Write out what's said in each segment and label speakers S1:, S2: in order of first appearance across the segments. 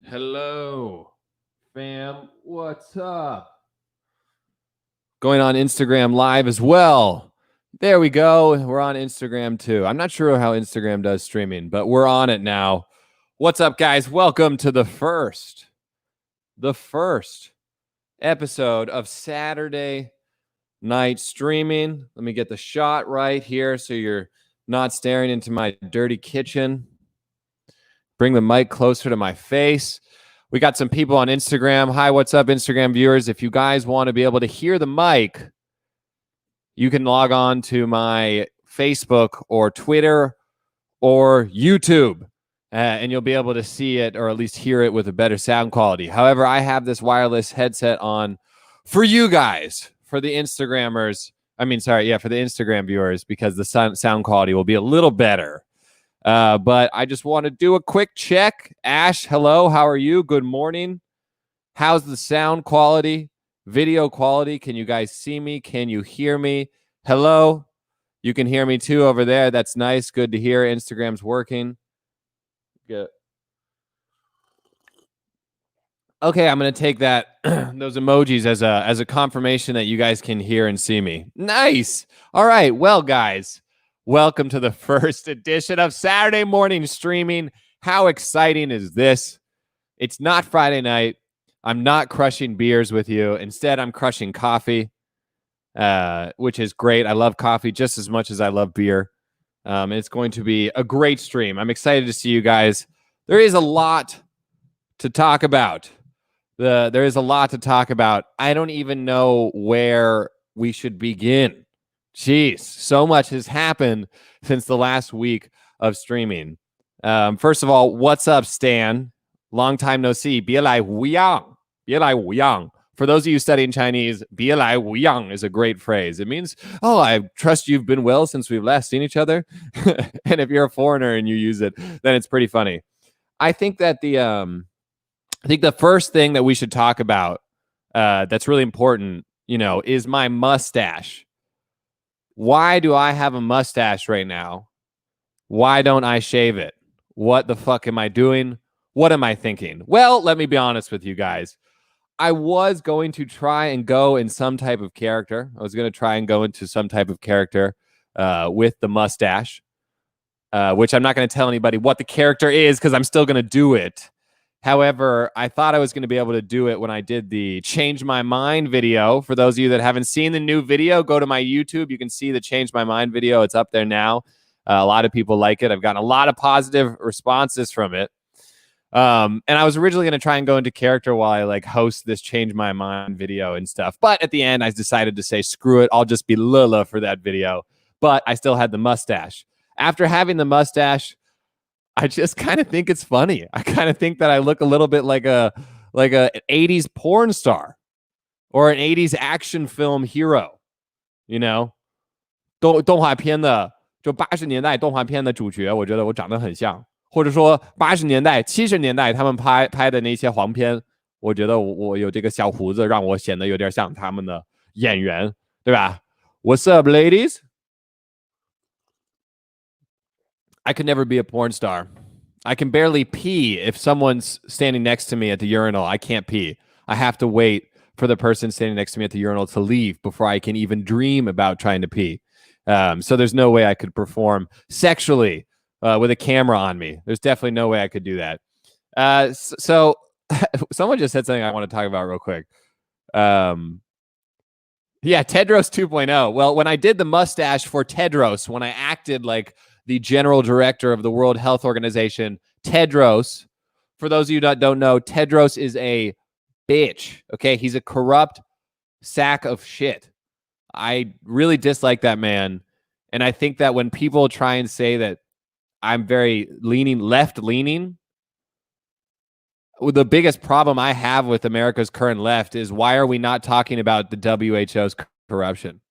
S1: Hello, fam. What's up? Going on Instagram Live as well. There we go. We're on Instagram too. I'm not sure how Instagram does streaming, but we're on it now. What's up, guys? Welcome to the first episode of Saturday night streaming. Let me get the shot right here so you're not staring into my dirty kitchen. Bring the mic closer to my face. We got some people on Instagram. Hi, what's up, Instagram viewers? If you guys want to be able to hear the mic, you can log on to my Facebook or Twitter or YouTube, and you'll be able to see it or at least hear it with a better sound quality. However, I have this wireless headset on for you guys, for the Instagrammers. For the Instagram viewers, because the sound quality will be a little better. But I just want to do a quick check. Ash, hello. How are you? Good morning. How's the sound quality? Video quality? Can you guys see me? Can you hear me? Hello. You can hear me too over there. That's nice. Good to hear. Instagram's working. Good. Okay, I'm going to take that those emojis as a confirmation that you guys can hear and see me. Nice. All right. Well, guys, welcome to the first edition of Saturday morning streaming. How exciting is this? It's not Friday night. I'm not crushing beers with you. Instead, I'm crushing coffee, which is great. I love coffee just as much as I love beer. It's going to be a great stream. I'm excited to see you guys. There is a lot to talk about. There is a lot to talk about. I don't even know where we should begin. Jeez, so much has happened since the last week of streaming. First of all, what's up, Stan? Long time no see. 别来无恙. 别来无恙. For those of you studying Chinese, 别来无恙 is a great phrase. It means, oh, I trust you've been well since we've last seen each other. And if you're a foreigner and you use it, then it's pretty funny. I think that the first thing that we should talk about that's really important, is my mustache. Why do I have a mustache right now? Why don't I shave it? What the fuck am I doing? What am I thinking? Well, let me be honest with you guys. I was going to try and go in some type of character. I was going to try and go into some type of character with the mustache, which I'm not going to tell anybody what the character is because I'm still going to do it. However, I thought I was going to be able to do it when I did the Change My Mind video. For those of you that haven't seen the new video, go to my YouTube. You can see the Change My Mind video. It's up there now. A lot of people like it. I've gotten a lot of positive responses from it. And I was originally going to try and go into character while I host this Change My Mind video and stuff. But at the end, I decided to say, screw it. I'll just be Lila for that video. But I still had the mustache. After having the mustache, I just kind of think it's funny. I kind of think that I look a little bit like an 80s porn star or an 80s action film hero, 动画片的就80年代动画片的主角，我觉得我长得很像，或者说80年代、70年代他们拍的那些黄片，我觉得我有这个小胡子，让我显得有点像他们的演员，对吧？ What's up, ladies? I could never be a porn star. I can barely pee if someone's standing next to me at the urinal. I can't pee. I have to wait for the person standing next to me at the urinal to leave before I can even dream about trying to pee. So there's no way I could perform sexually with a camera on me. There's definitely no way I could do that. So someone just said something I want to talk about real quick. Yeah, Tedros 2.0. Well, when I did the mustache for Tedros, when I acted like the general director of the World Health Organization, Tedros, for those of you that don't know, Tedros is a bitch, okay? He's a corrupt sack of shit. I really dislike that man, and I think that when people try and say that I'm very left-leaning, the biggest problem I have with America's current left is why are we not talking about the WHO's corruption?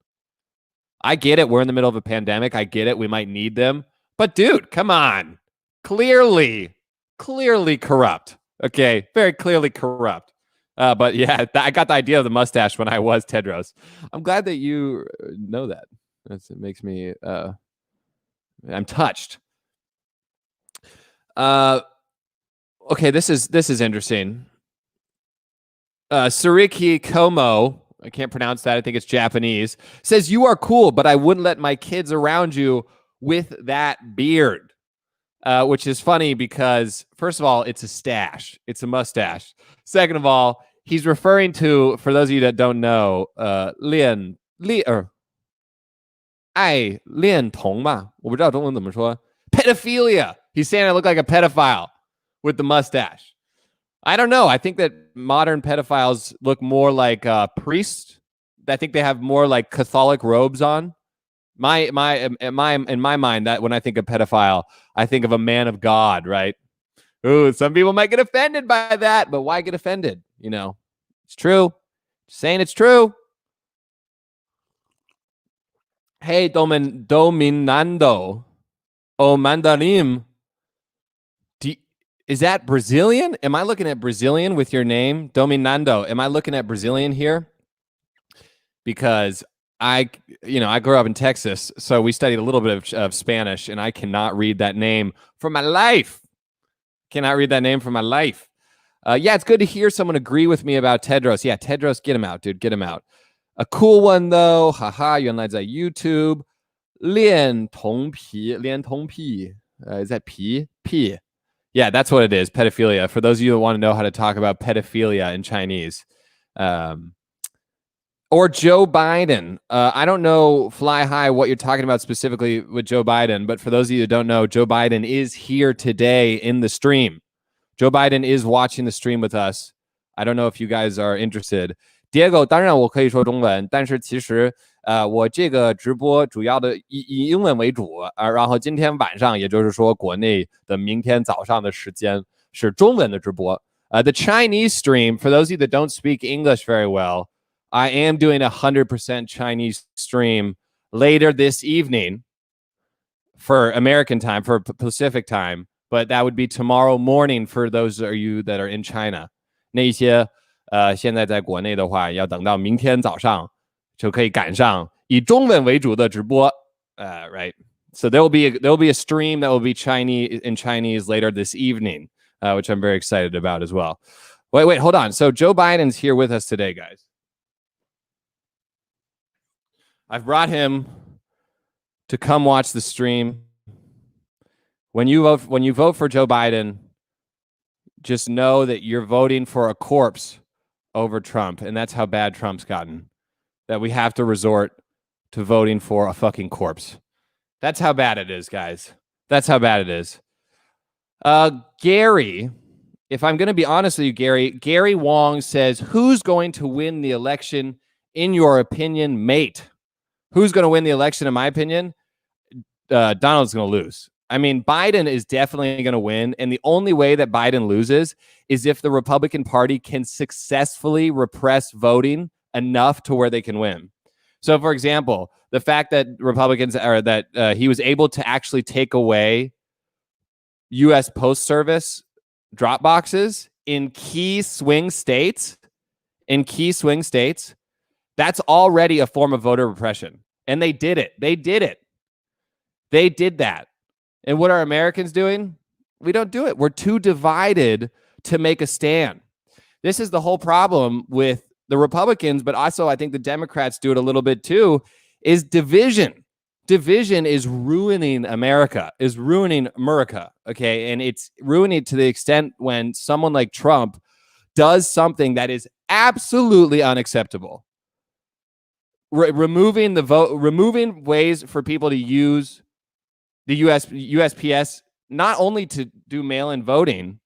S1: I get it. We're in the middle of a pandemic. I get it. We might need them. But dude, come on. Clearly corrupt. Okay. Very clearly corrupt. But yeah, I got the idea of the mustache when I was Tedros. I'm glad that you know that. It makes me, I'm touched. Okay, this is interesting. Sariki Komo, I can't pronounce that. I think it's Japanese, says, you are cool, but I wouldn't let my kids around you with that beard. Which is funny because, first of all, it's a stash. It's a mustache. Second of all, he's referring to, for those of you that don't know, 恋童嘛，我不知道中文怎么说 pedophilia. He's saying I look like a pedophile with the mustache. I don't know. I think that modern pedophiles look more like priests. I think they have more like Catholic robes on. In my mind, that when I think of pedophile, I think of a man of God, right? Ooh, some people might get offended by that, but why get offended? You know, it's true. Just saying it's true. Hey, Dominando o Mandarim. Is that Brazilian? Am I looking at Brazilian with your name? Dominando. Am I looking at Brazilian here? Because I grew up in Texas, so we studied a little bit of Spanish, and I cannot read that name for my life. Cannot read that name for my life. Yeah, it's good to hear someone agree with me about Tedros. Yeah, Tedros, get him out, dude. Get him out. A cool one, though. Haha, 原来在 YouTube. 恋童癖. Is that P? P. Yeah, that's what it is. Pedophilia. For those of you that want to know how to talk about pedophilia in Chinese. Or Joe Biden. I don't know, Fly High, what you're talking about specifically with Joe Biden, but for those of you that don't know, Joe Biden is here today in the stream. Joe Biden is watching the stream with us. I don't know if you guys are interested. Diego, 当然我可以说中文，但是其实我这个直播主要的以英文为主，然后今天晚上，也就是说国内的明天早上的时间是中文的直播。The Chinese stream, for those of you that don't speak English very well, I am doing 100% Chinese stream later this evening for American time, for Pacific time, but that would be tomorrow morning for those of you that are in China. 那一些现在在国内的话，要等到明天早上就可以赶上以中文为主的直播。Right. So there will be a stream that will be in Chinese later this evening, which I'm very excited about as well. Wait, hold on. So Joe Biden's here with us today, guys. I've brought him to come watch the stream. When you vote for Joe Biden, just know that you're voting for a corpse over Trump, and that's how bad Trump's gotten. That we have to resort to voting for a fucking corpse. That's how bad it is, guys. That's how bad it is. Gary, if I'm going to be honest with you, Gary Wong says, who's going to win the election in your opinion, mate? Who's going to win the election, in my opinion? Donald's going to lose. I mean, Biden is definitely going to win. And the only way that Biden loses is if the Republican Party can successfully repress voting enough to where they can win. So, for example, the fact that Republicans are that he was able to actually take away U.S. Post Service drop boxes in key swing states, that's already a form of voter repression. And they did it. They did that. And what are Americans doing? We don't do it. We're too divided to make a stand. This is the whole problem with the Republicans, but also I think the Democrats do it a little bit too, is division. Division is ruining America, okay? And it's ruining it to the extent when someone like Trump does something that is absolutely unacceptable. Removing the vote, removing ways for people to use the USPS, not only to do mail-in voting,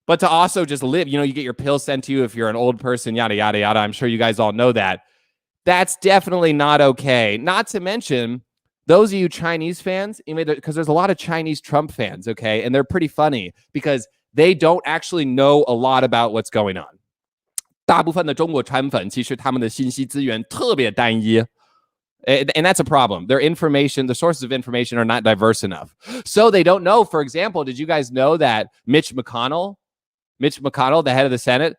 S1: but to also just live. You know, you get your pills sent to you if you're an old person, yada, yada, yada. I'm sure you guys all know that. That's definitely not okay. Not to mention, those of you Chinese fans, because there's a lot of Chinese Trump fans, okay? And they're pretty funny because they don't actually know a lot about what's going on. 大部分的中国川粉其实他们的信息资源特别单一。And that's a problem. Their information, the sources of information are not diverse enough. So they don't know, for example, did you guys know that Mitch McConnell, the head of the Senate,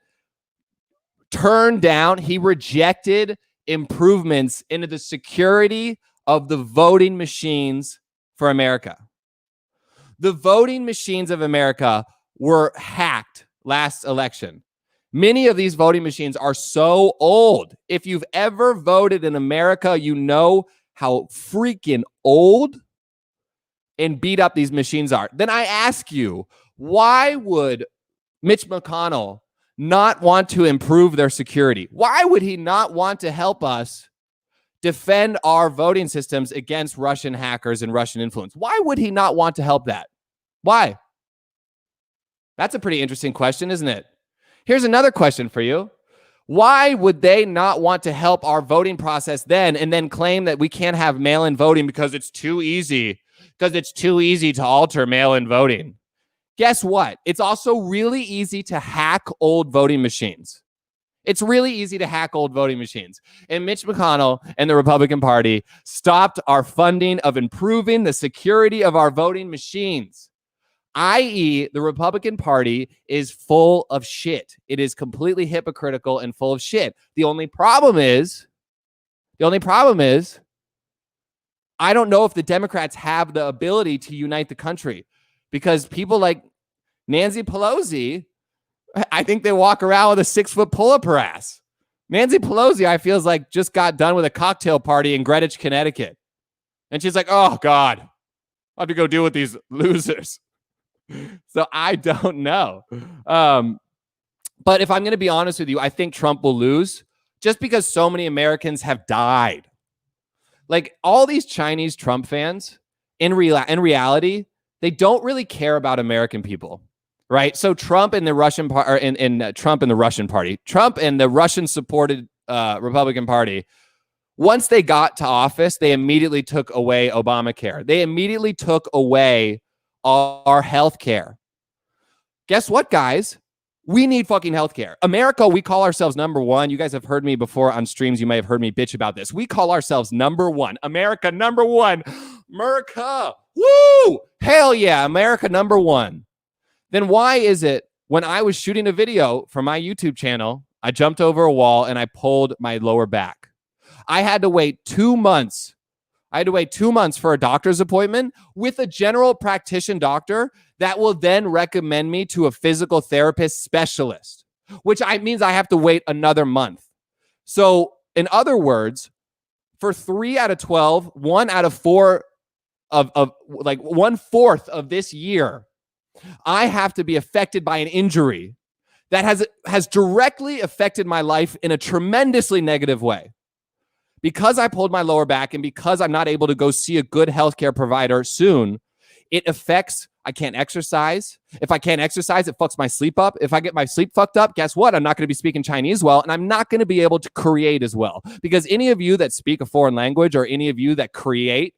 S1: he rejected improvements into the security of the voting machines for America. The voting machines of America were hacked last election. Many of these voting machines are so old. If you've ever voted in America, you know how freaking old and beat up these machines are. Then I ask you, why would Mitch McConnell not want to improve their security? Why would he not want to help us defend our voting systems against Russian hackers and Russian influence? Why would he not want to help that? Why? That's a pretty interesting question, isn't it? Here's another question for you. Why would they not want to help our voting process then and then claim that we can't have mail-in voting because it's too easy? Because it's too easy to alter mail-in voting. Guess what? It's also really easy to hack old voting machines. It's really easy to hack old voting machines. And Mitch McConnell and the Republican Party stopped our funding of improving the security of our voting machines. i.e., the Republican Party is full of shit. It is completely hypocritical and full of shit. The only problem is, I don't know if the Democrats have the ability to unite the country, because people like Nancy Pelosi, I think they walk around with a 6-foot pole up her ass. Nancy Pelosi, I feels like, just got done with a cocktail party in Greenwich, Connecticut. And she's like, oh, God, I have to go deal with these losers. So I don't know. But if I'm going to be honest with you, I think Trump will lose just because so many Americans have died. Like all these Chinese Trump fans, in reality, they don't really care about American people, right? So Trump and the Russian Trump and the Russian Party, Trump and the Russian-supported Republican Party, once they got to office, they immediately took away Obamacare. They immediately took away our health care. Guess what, guys? We need fucking healthcare. America, we call ourselves number one. You guys have heard me before on streams. You may have heard me bitch about this. We call ourselves number one. America, number one. America. Woo! Hell yeah, America, number one. Then why is it when I was shooting a video for my YouTube channel, I jumped over a wall and I pulled my lower back? I had to wait 2 months. I had to wait 2 months for a doctor's appointment with a general practitioner doctor that will then recommend me to a physical therapist specialist, which means I have to wait another month. So in other words, for 3 out of 12, 1 out of 4 of like 1/4 of this year, I have to be affected by an injury that has directly affected my life in a tremendously negative way. Because I pulled my lower back and because I'm not able to go see a good healthcare provider soon, it affects, I can't exercise. If I can't exercise, it fucks my sleep up. If I get my sleep fucked up, guess what? I'm not going to be speaking Chinese well, and I'm not going to be able to create as well. Because any of you that speak a foreign language or any of you that create,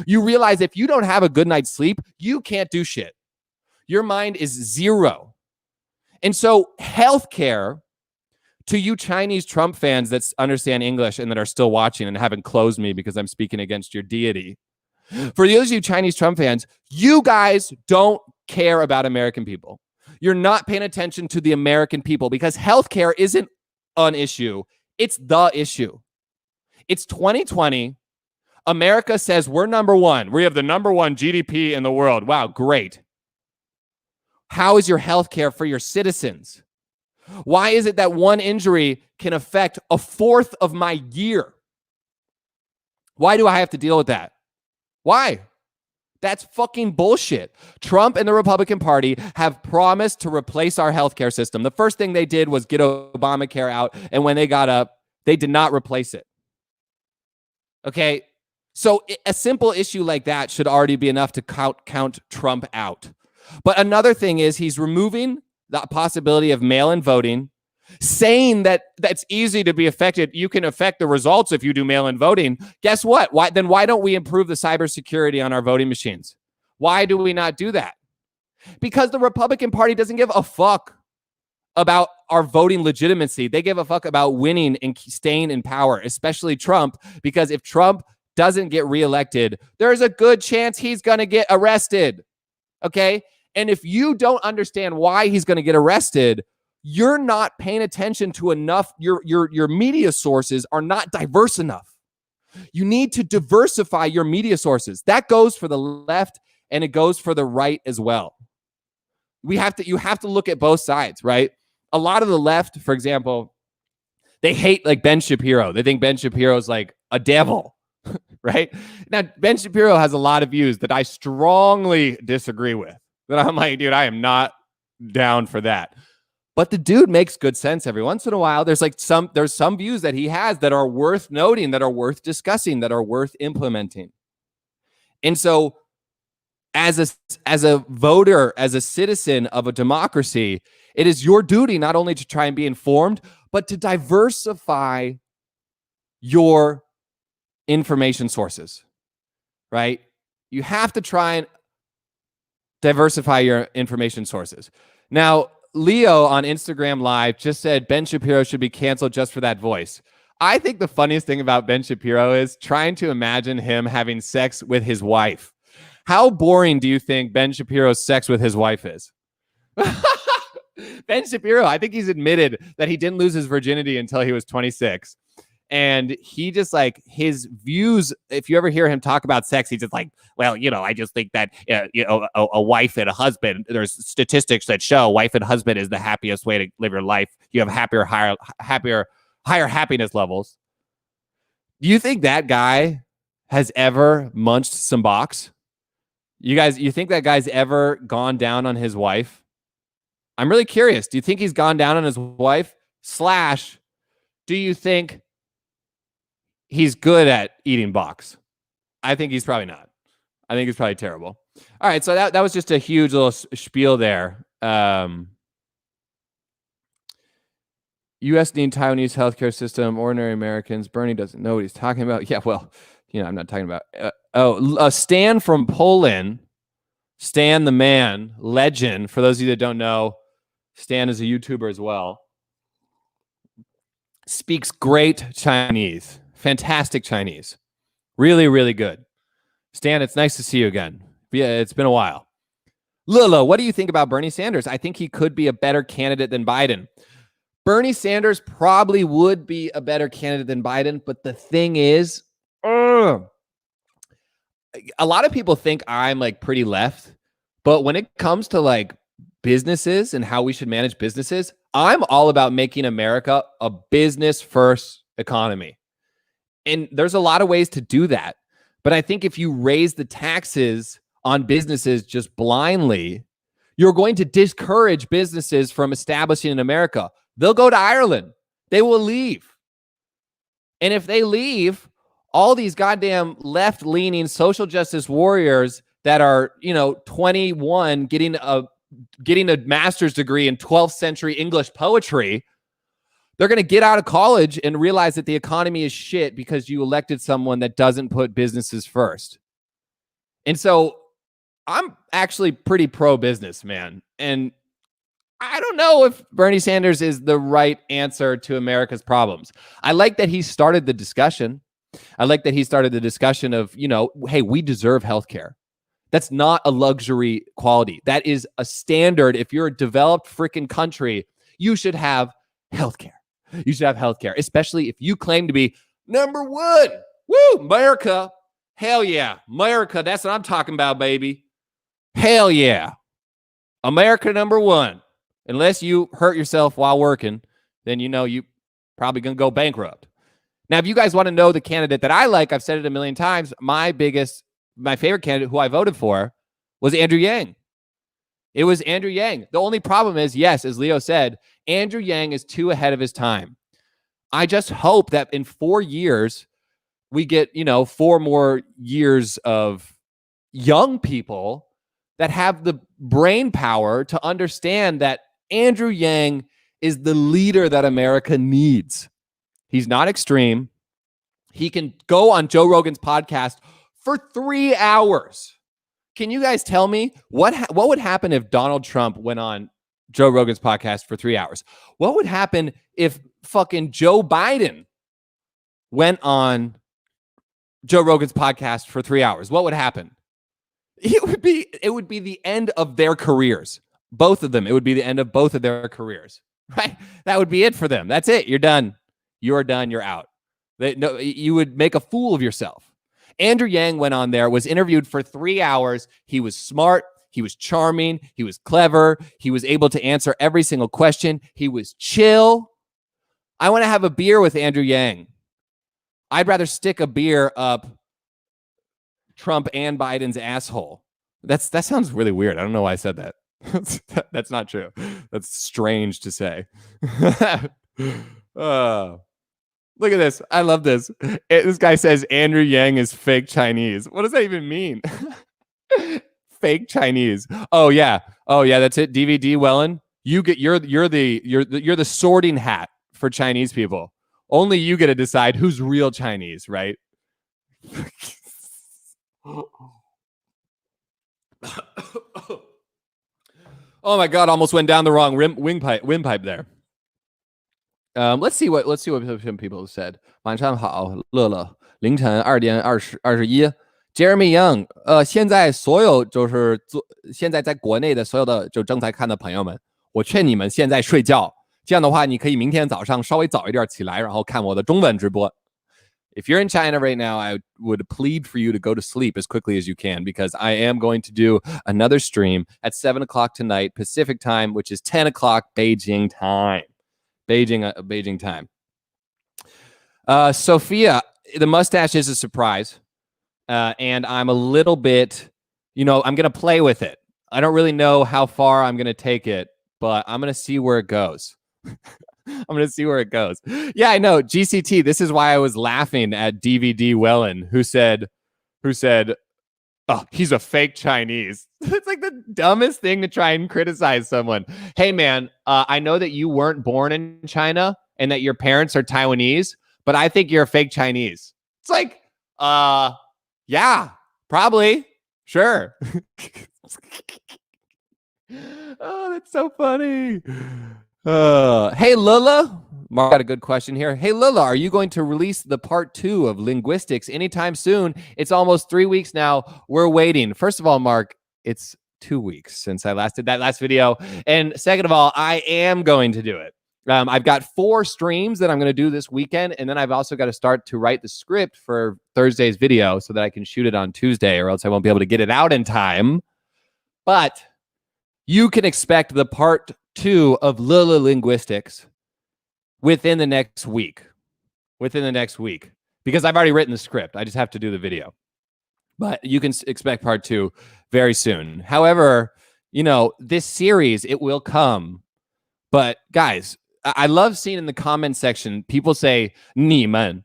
S1: you realize if you don't have a good night's sleep, you can't do shit. Your mind is zero. And so healthcare, to you Chinese Trump fans that understand English and that are still watching and haven't closed me because I'm speaking against your deity, for those of you Chinese Trump fans, you guys don't care about American people. You're not paying attention to the American people because healthcare isn't an issue. It's the issue. It's 2020. America says we're number one. We have the number one GDP in the world. Wow, great. How is your healthcare for your citizens? Why is it that one injury can affect 1/4 of my year? Why do I have to deal with that? Why? That's fucking bullshit. Trump and the Republican Party have promised to replace our healthcare system. The first thing they did was get Obamacare out, and when they got up, they did not replace it. Okay? So a simple issue like that should already be enough to count Trump out. But another thing is he's removing the possibility of mail-in voting, saying that that's easy to be affected. You can affect the results if you do mail-in voting. Guess what? Why don't we improve the cybersecurity on our voting machines? Why do we not do that? Because the Republican Party doesn't give a fuck about our voting legitimacy. They give a fuck about winning and staying in power, especially Trump, because if Trump doesn't get reelected, there's a good chance he's going to get arrested. Okay? And if you don't understand why he's going to get arrested, you're not paying attention to enough. Your media sources are not diverse enough. You need to diversify your media sources. That goes for the left and it goes for the right as well. you have to look at both sides, right? A lot of the left, for example, they hate like Ben Shapiro. They think Ben Shapiro is like a devil, right? Now, Ben Shapiro has a lot of views that I strongly disagree with. That I'm like, dude, I am not down for that. But the dude makes good sense every once in a while. There's some views that he has that are worth noting, that are worth discussing, that are worth implementing. And so as a voter, as a citizen of a democracy, it is your duty not only to try and be informed, but to diversify your information sources, right? You have to try and diversify your information sources. Now, Leo on Instagram Live just said Ben Shapiro should be canceled just for that voice. I think the funniest thing about Ben Shapiro is trying to imagine him having sex with his wife. How boring do you think Ben Shapiro's sex with his wife is? Ben Shapiro, I think he's admitted that he didn't lose his virginity until he was 26. And he just like his views, if you ever hear him talk about sex, he's just like, well, I just think that, a wife and a husband, there's statistics that show wife and husband is the happiest way to live your life. You have higher happiness levels. Do you think that guy has ever munched some box? You think that guy's ever gone down on his wife? I'm really curious. Do you think he's gone down on his wife? / do you think he's good at eating box? I think he's probably not. I think he's probably terrible. All right, so that was just a huge little spiel there. U.S. need Taiwanese healthcare system. Ordinary Americans. Bernie doesn't know what he's talking about. Yeah, well, I'm not talking about. Stan from Poland. Stan the man, legend. For those of you that don't know, Stan is a YouTuber as well. Speaks great Chinese. Fantastic Chinese. Really, really good. Stan, it's nice to see you again. Yeah, it's been a while. Lilo, what do you think about Bernie Sanders? I think he could be a better candidate than Biden. Bernie Sanders probably would be a better candidate than Biden, but the thing is, a lot of people think I'm like pretty left, but when it comes to like businesses and how we should manage businesses, I'm all about making America a business first economy. And there's a lot of ways to do that. But I think if you raise the taxes on businesses just blindly, you're going to discourage businesses from establishing in America. They'll go to Ireland. They will leave. And if they leave, all these goddamn left-leaning social justice warriors that are, 21 getting a master's degree in 12th century English poetry, they're going to get out of college and realize that the economy is shit because you elected someone that doesn't put businesses first. And so I'm actually pretty pro-business, man. And I don't know if Bernie Sanders is the right answer to America's problems. I like that he started the discussion. I like that he started the discussion of, hey, we deserve healthcare. That's not a luxury quality. That is a standard. If you're a developed freaking country, you should have healthcare. You should have healthcare, especially if you claim to be number one. Woo, America. Hell yeah. America. That's what I'm talking about, baby. Hell yeah. America number one. Unless you hurt yourself while working, then you probably going to go bankrupt. Now, if you guys want to know the candidate that I like, I've said it a million times, my favorite candidate who I voted for was Andrew Yang. It was Andrew Yang. The only problem is, yes, as Leo said, Andrew Yang is too ahead of his time. I just hope that in 4 years, we get, 4 more years of young people that have the brain power to understand that Andrew Yang is the leader that America needs. He's not extreme. He can go on Joe Rogan's podcast for 3 hours. Can you guys tell me what would happen if Donald Trump went on Joe Rogan's podcast for 3 hours? What would happen if fucking Joe Biden went on Joe Rogan's podcast for 3 hours? What would happen? It would be the end of their careers. Both of them. It would be the end of both of their careers, right? That would be it for them. That's it. You're done. You're done. You're out. You would make a fool of yourself. Andrew Yang went on there, was interviewed for 3 hours. He was smart. He was charming. He was clever. He was able to answer every single question. He was chill. I want to have a beer with Andrew Yang. I'd rather stick a beer up Trump and Biden's asshole. That sounds really weird. I don't know why I said that. That's not true. That's strange to say. Look at this. I love this. This guy says Andrew Yang is fake Chinese. What does that even mean? Fake Chinese. Oh yeah. That's it. DVD Wellen. You're the sorting hat for Chinese people. Only you get to decide who's real Chinese, right? Oh my God! Almost went down the wrong windpipe there. Let's see what some people have said. 晚上好，乐乐，凌晨2点21。Jeremy Young， 现在所有就是现在在国内的所有的就正在看的朋友们，我劝你们现在睡觉。这样的话，你可以明天早上稍微早一点起来，然后看我的中文直播。If you're in China right now, I would plead for you to go to sleep as quickly as you can because I am going to do another stream at 7 o'clock tonight Pacific time, which is 10 o'clock Beijing time. Beijing time. Sophia, the mustache is a surprise. And I'm a little bit, I'm going to play with it. I don't really know how far I'm going to take it, but I'm going to see where it goes. I'm going to see where it goes. Yeah, I know. GCT, this is why I was laughing at DVD Wellen, who said, oh, he's a fake Chinese. It's like the dumbest thing to try and criticize someone. Hey, man, I know that you weren't born in China and that your parents are Taiwanese, but I think you're a fake Chinese. It's like, yeah, probably. Sure. Oh, that's so funny. Hey, Lula. Mark got a good question here. Hey, Lula, are you going to release the part 2 of linguistics anytime soon? It's almost 3 weeks now. We're waiting. First of all, Mark, it's 2 weeks since I last did that last video. And second of all, I am going to do it. I've got 4 streams that I'm going to do this weekend. And then I've also got to start to write the script for Thursday's video so that I can shoot it on Tuesday or else I won't be able to get it out in time. But you can expect the part 2 of Lula Linguistics within the next week. Because I've already written the script. I just have to do the video. But you can expect part 2 very soon. However, this series, it will come. But guys, I love seeing in the comment section, people say, 你们,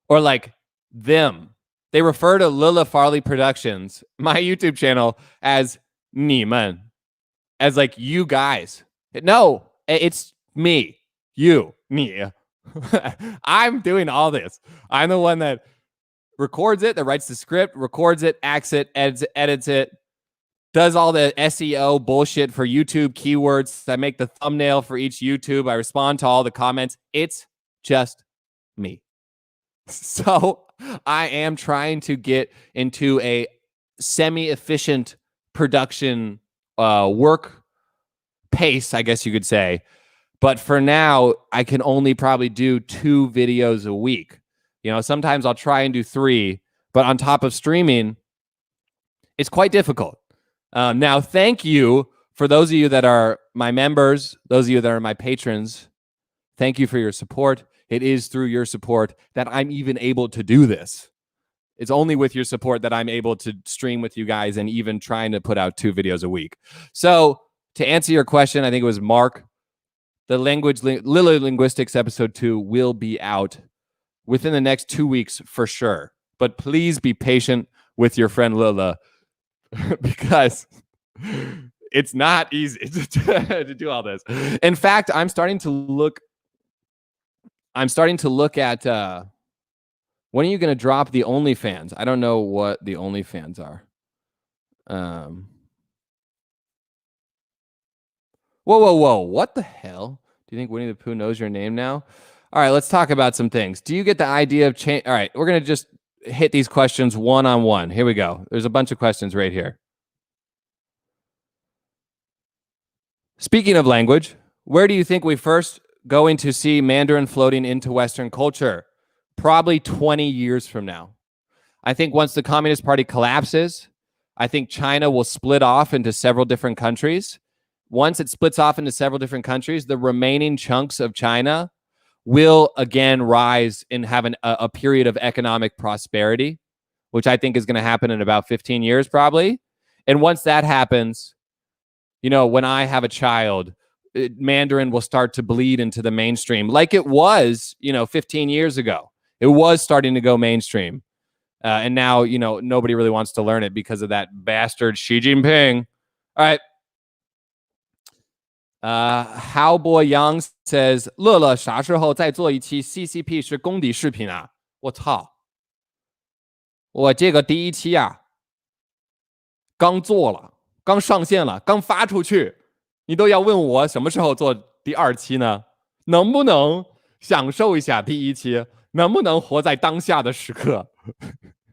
S1: or like them. They refer to Lila Farley Productions, my YouTube channel, as 你们, as like you guys. No, it's me, you, me. I'm doing all this. I'm the one that records it, that writes the script, records it, acts it, edits it, does all the SEO bullshit for YouTube keywords. I make the thumbnail for each YouTube. I respond to all the comments. It's just me. So I am trying to get into a semi-efficient production work pace, I guess you could say. But for now, I can only probably do 2 videos a week. Sometimes I'll try and do 3, but on top of streaming, it's quite difficult. Now, thank you for those of you that are my members, those of you that are my patrons. Thank you for your support. It is through your support that I'm even able to do this. It's only with your support that I'm able to stream with you guys and even trying to put out 2 videos a week. So to answer your question, I think it was Mark, the Lila Linguistics episode 2 will be out within the next 2 weeks for sure. But please be patient with your friend Lila because it's not easy to do all this. In fact, I'm starting to look at when are you going to drop the OnlyFans? I don't know what the OnlyFans are. Whoa. What the hell? Do you think Winnie the Pooh knows your name now? All right, let's talk about some things. Do you get the idea of change? All right, we're going to just hit these questions one-on-one. Here we go. There's a bunch of questions right here. Speaking of language, where do you think we first going to see Mandarin floating into Western culture? Probably 20 years from now. I think once the Communist Party collapses, I think China will split off into several different countries. Once it splits off into several different countries, the remaining chunks of China will again rise and have a period of economic prosperity, which I think is going to happen in about 15 years probably. And once that happens, you know, when I have a child, Mandarin will start to bleed into the mainstream like it was, you know, 15 years ago. It was starting to go mainstream. And now, you know, nobody really wants to learn it because of that bastard Xi Jinping. All right. Howboy Young says, 乐乐啥时候再做一期 CCP 是公敌视频啊？我操！我这个第一期啊，刚做了，刚上线了，刚发出去，你都要问我什么时候做第二期呢？能不能享受一下第一期？能不能活在当下的时刻？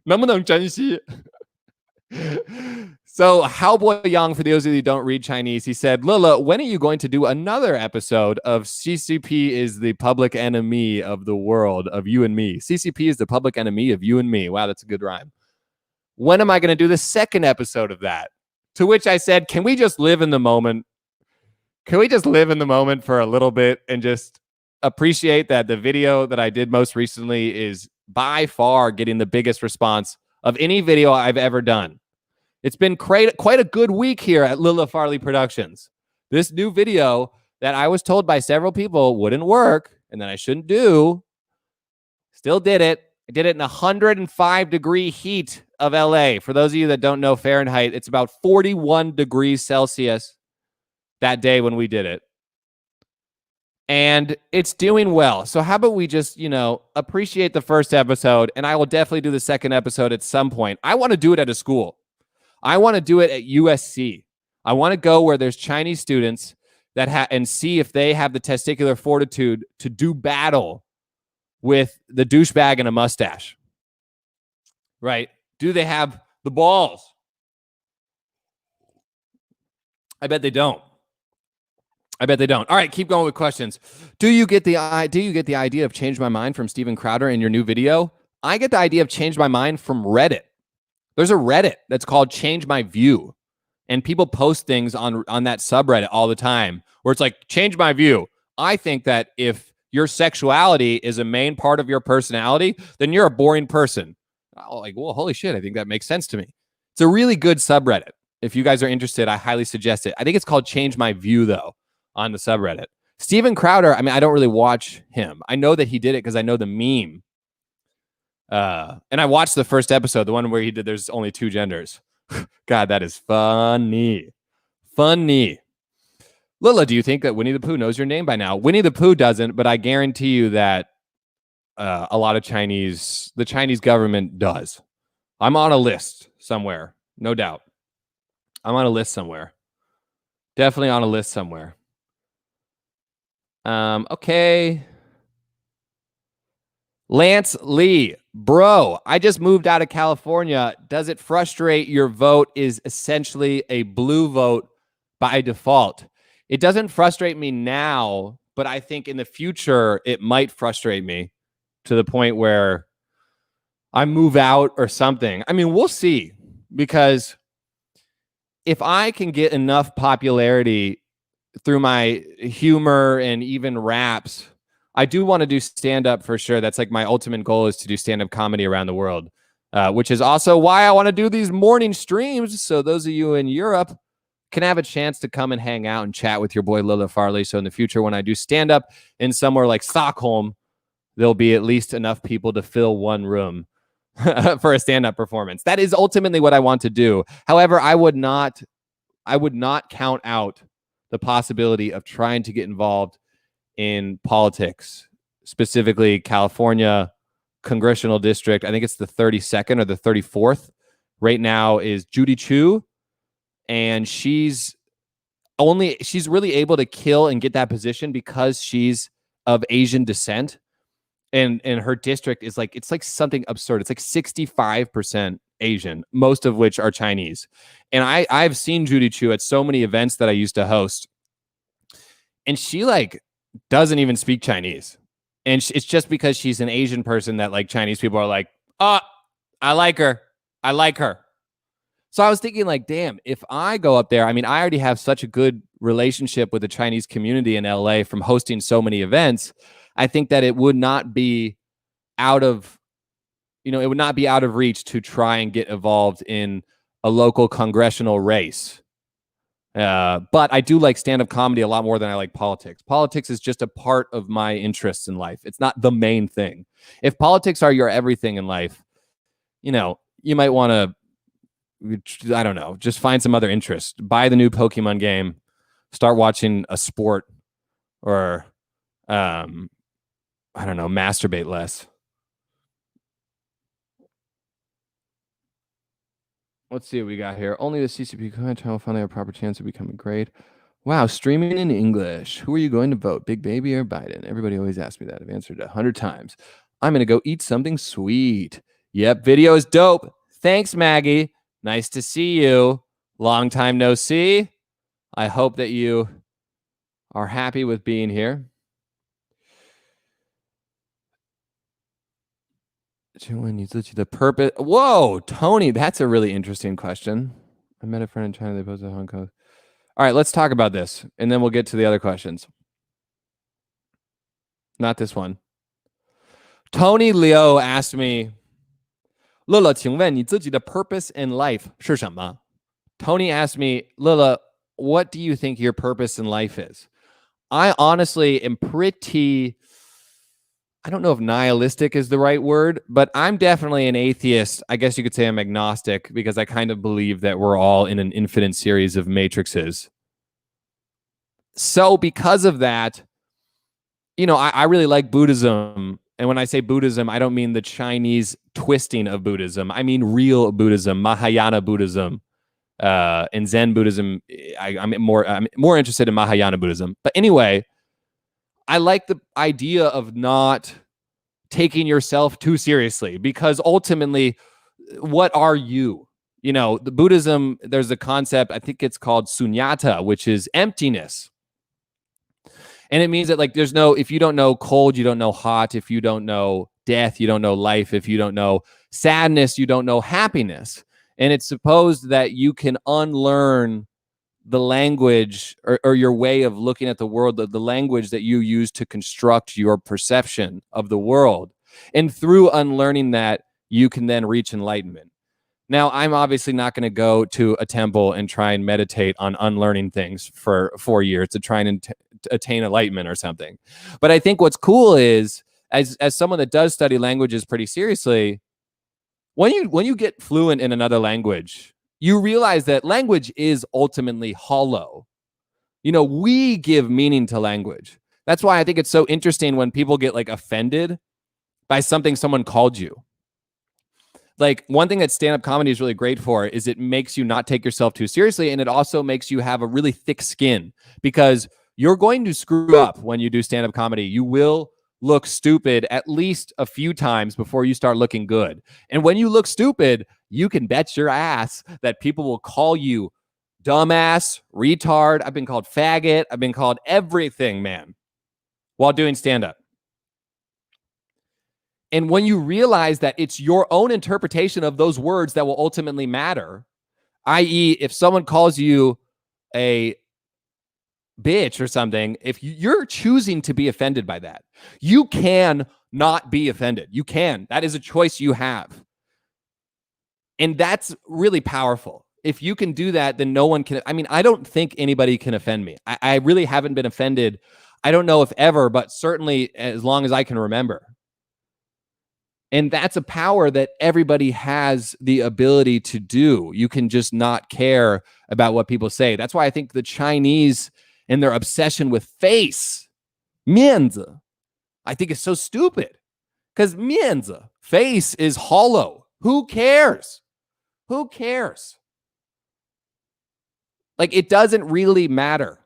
S1: 能不能珍惜？ So Howboy Young, for those of you who don't read Chinese, he said, Lila, when are you going to do another episode of CCP is the public enemy of the world, of you and me? CCP is the public enemy of you and me. Wow, that's a good rhyme. When am I going to do the second episode of that? To which I said, can we just live in the moment? Can we just live in the moment for a little bit and just appreciate that the video that I did most recently is by far getting the biggest response of any video I've ever done. It's been quite a good week here at Lila Farley Productions. This new video that I was told by several people wouldn't work and that I shouldn't do, still did it. I did it in 105-degree heat of LA. For those of you that don't know Fahrenheit, it's about 41 degrees Celsius that day when we did it. And it's doing well. So how about we just, you know, appreciate the first episode, and I will definitely do the second episode at some point. I want to do it at a school. I want to do it at USC. I want to go where there's Chinese students that and see if they have the testicular fortitude to do battle with the douchebag and a mustache. Right? Do they have the balls? I bet they don't. I bet they don't. All right, keep going with questions. Do you get the idea of change my mind from Steven Crowder in your new video? I get the idea of change my mind from Reddit. There's a Reddit that's called Change My View, and people post things on that subreddit all the time where it's like, change my view. I think that if your sexuality is a main part of your personality, then you're a boring person. I'm like, well, holy shit, I think that makes sense to me. It's a really good subreddit. If you guys are interested, I highly suggest it. I think it's called Change My View, though, on the subreddit. Steven Crowder, I mean, I don't really watch him. I know that he did it because I know the meme. And I watched the first episode, the one where he did there's only two genders. God, that is funny. Funny. Lila, do you think that Winnie the Pooh knows your name by now? Winnie the Pooh doesn't, but I guarantee you that a lot of the Chinese government does. I'm on a list somewhere, no doubt. I'm on a list somewhere. Definitely on a list somewhere. Okay. Lance Lee, bro, I just moved out of California. Does it frustrate your vote is essentially a blue vote by default? It doesn't frustrate me now, but I think in the future, it might frustrate me to the point where I move out or something. I mean, we'll see, because if I can get enough popularity through my humor and even raps, I do want to do stand-up for sure. That's like my ultimate goal, is to do stand-up comedy around the world, which is also why I want to do these morning streams. So those of you in Europe can have a chance to come and hang out and chat with your boy Lila Farley. So in the future, when I do stand-up in somewhere like Stockholm, there'll be at least enough people to fill one room for a stand-up performance. That is ultimately what I want to do. However, I would not count out the possibility of trying to get involved in politics, specifically California congressional district. I think it's the 32nd or the 34th. Right now is Judy Chu, and she's really able to kill and get that position because she's of Asian descent. And her district is like, it's like something absurd. It's like 65% Asian, most of which are Chinese. And I've seen Judy Chu at so many events that I used to host, and she like doesn't even speak Chinese. And it's just because she's an Asian person that like Chinese people are like, oh, I like her. I like her. So I was thinking, like, damn, if I go up there, I mean, I already have such a good relationship with the Chinese community in LA from hosting so many events. I think that it would not be out of, it would not be out of reach to try and get involved in a local congressional race. But I do like stand-up comedy a lot more than I like politics. Politics is just a part of my interests in life. It's not the main thing. If politics are your everything in life, you might want to, I don't know, just find some other interest. Buy the new Pokemon game, start watching a sport, or I don't know, masturbate less. Let's see what we got here. Only the CCP channel will finally have a proper chance of becoming great. Wow, streaming in English. Who are you going to vote, Big Baby or Biden? Everybody always asks me that. I've answered it 100 times. I'm going to go eat something sweet. Yep, video is dope. Thanks, Maggie. Nice to see you. Long time no see. I hope that you are happy with being here. The purpose. Whoa, Tony, that's a really interesting question. I met a friend in China. They posted Hong Kong. All right, let's talk about this, and then we'll get to the other questions. Not this one. Tony Leo asked me, 乐乐，请问你自己的 purpose in life 是什么? Tony asked me, 乐乐, what do you think your purpose in life is? I honestly am pretty, I don't know if nihilistic is the right word, but I'm definitely an atheist. I guess you could say I'm agnostic because I kind of believe that we're all in an infinite series of matrices. So because of that, I really like Buddhism. And when I say Buddhism, I don't mean the Chinese twisting of Buddhism. I mean real Buddhism, Mahayana Buddhism, and Zen Buddhism. I'm more interested in Mahayana Buddhism. But anyway, I like the idea of not taking yourself too seriously, because ultimately, what are you? The Buddhism, there's a concept, I think it's called sunyata, which is emptiness. And it means that, like, there's no, if you don't know cold, you don't know hot. If you don't know death, you don't know life. If you don't know sadness, you don't know happiness. And it's supposed that you can unlearn the language or your way of looking at the world, the language that you use to construct your perception of the world. And through unlearning that, you can then reach enlightenment. Now, I'm obviously not going to go to a temple and try and meditate on unlearning things for 4 years to try and attain enlightenment or something. But I think what's cool is, as someone that does study languages pretty seriously, when you get fluent in another language, you realize that language is ultimately hollow. We give meaning to language. That's why I think it's so interesting when people get, like, offended by something someone called you. Like, one thing that stand-up comedy is really great for is it makes you not take yourself too seriously, and it also makes you have a really thick skin, because you're going to screw up when you do stand-up comedy. You will look stupid at least a few times before you start looking good. And when you look stupid, you can bet your ass that people will call you dumbass, retard. I've been called faggot. I've been called everything, man, while doing stand-up. And when you realize that it's your own interpretation of those words that will ultimately matter, i.e., if someone calls you a bitch or something, if you're choosing to be offended by that, you can not be offended. You can. That is a choice you have. And that's really powerful. If you can do that, then no one can. I mean, I don't think anybody can offend me. I really haven't been offended. I don't know if ever, but certainly as long as I can remember. And that's a power that everybody has the ability to do. You can just not care about what people say. That's why I think the Chinese and their obsession with face, 面子, I think is so stupid. Because 面子, face is hollow. Who cares? Who cares? Like, it doesn't really matter.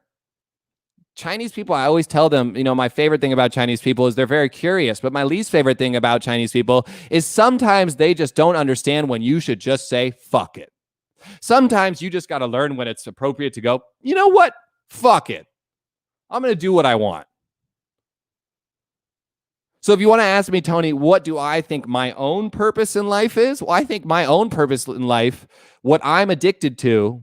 S1: Chinese people, I always tell them, my favorite thing about Chinese people is they're very curious. But my least favorite thing about Chinese people is sometimes they just don't understand when you should just say, fuck it. Sometimes you just got to learn when it's appropriate to go, you know what? Fuck it. I'm going to do what I want. So if you want to ask me, Tony, what do I think my own purpose in life is? Well, I think my own purpose in life, what I'm addicted to,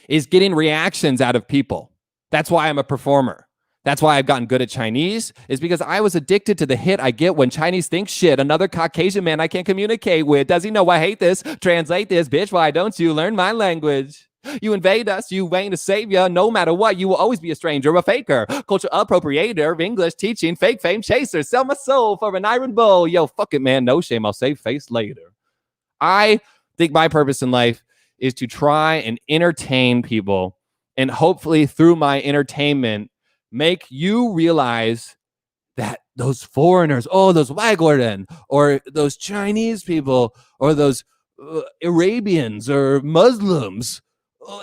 S1: is getting reactions out of people. That's why I'm a performer. That's why I've gotten good at Chinese, is because I was addicted to the hit I get when Chinese think shit. Another Caucasian man I can't communicate with. Does he know I hate this? Translate this, bitch. Why don't you learn my language? You invade us, you vain to savior. No matter what, you will always be a stranger, a faker, culture appropriator of English teaching, fake fame chaser. Sell my soul for an iron bowl. Yo, fuck it, man. No shame. I'll save face later. I think my purpose in life is to try and entertain people, and hopefully through my entertainment, make you realize that those foreigners, those Wagwaren, or those Chinese people, or those Arabians or Muslims,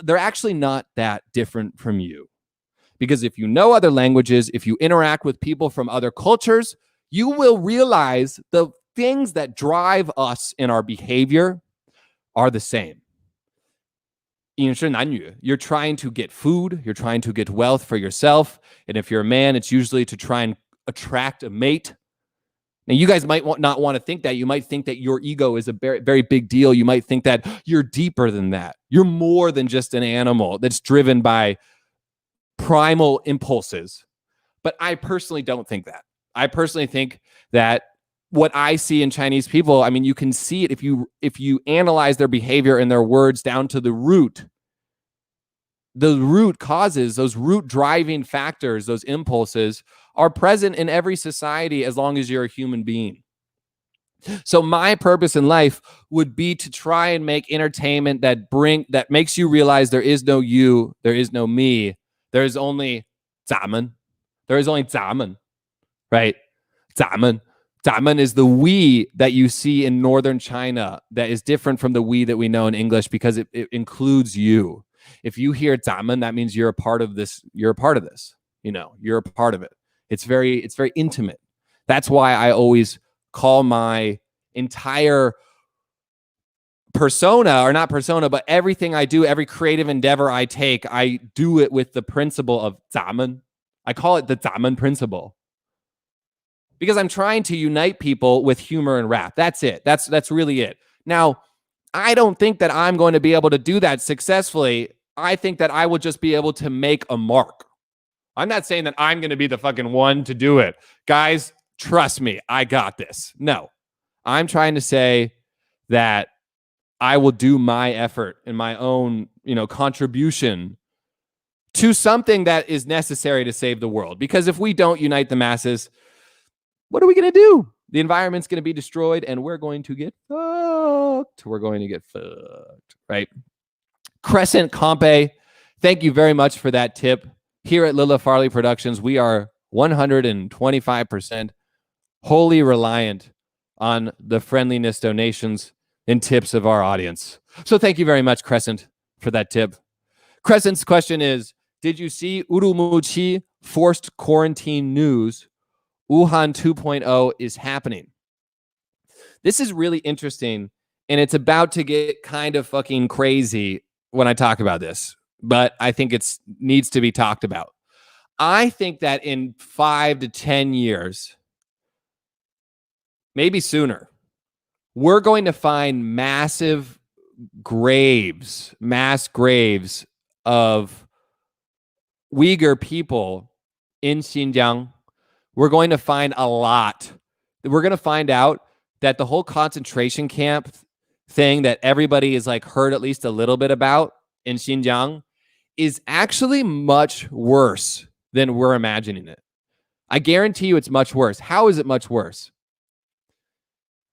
S1: they're actually not that different from you. Because if you know other languages, if you interact with people from other cultures, you will realize the things that drive us in our behavior are the same. You're trying to get food, you're trying to get wealth for yourself, and if you're a man, it's usually to try and attract a mate. Now, you guys might not want to think that. You might think that your ego is a very, very big deal. You might think that you're deeper than that. You're more than just an animal that's driven by primal impulses. But I personally don't think that. I personally think that what I see in Chinese people, I mean, you can see it if you analyze their behavior and their words down to the root. The root causes, those root driving factors, those impulses are present in every society as long as you're a human being. So my purpose in life would be to try and make entertainment that makes you realize there is no you, there is no me, there is only 咱们. There is only 咱们, right? 咱们. 咱们 is the we that you see in northern China that is different from the we that we know in English because it includes you. If you hear 咱们, that means you're a part of this. You're a part of this. You know, you're a part of it. It's very intimate. That's why I always call my entire persona, or not persona, but everything I do, every creative endeavor I take, I do it with the principle of 咱们. I call it the 咱们 principle. Because I'm trying to unite people with humor and rap. That's it. That's really it. Now, I don't think that I'm going to be able to do that successfully. I think that I will just be able to make a mark. I'm not saying that I'm going to be the fucking one to do it. Guys, trust me, I got this. No, I'm trying to say that I will do my effort and my own, contribution to something that is necessary to save the world. Because if we don't unite the masses, what are we going to do? The environment's going to be destroyed and we're going to get fucked. We're going to get fucked, right? Crescent Compe, thank you very much for that tip. Here at Lila Farley Productions, we are 125% wholly reliant on the friendliness, donations, and tips of our audience. So thank you very much, Crescent, for that tip. Crescent's question is, did you see Urumqi forced quarantine news? Wuhan 2.0 is happening. This is really interesting, and it's about to get kind of fucking crazy when I talk about this, but I think it needs to be talked about. I think that in 5 to 10 years, maybe sooner, we're going to find mass graves of Uyghur people in Xinjiang. We're going to find a lot. We're going to find out that the whole concentration camp thing that everybody is heard at least a little bit about in Xinjiang is actually much worse than we're imagining it. I guarantee you it's much worse. How is it much worse?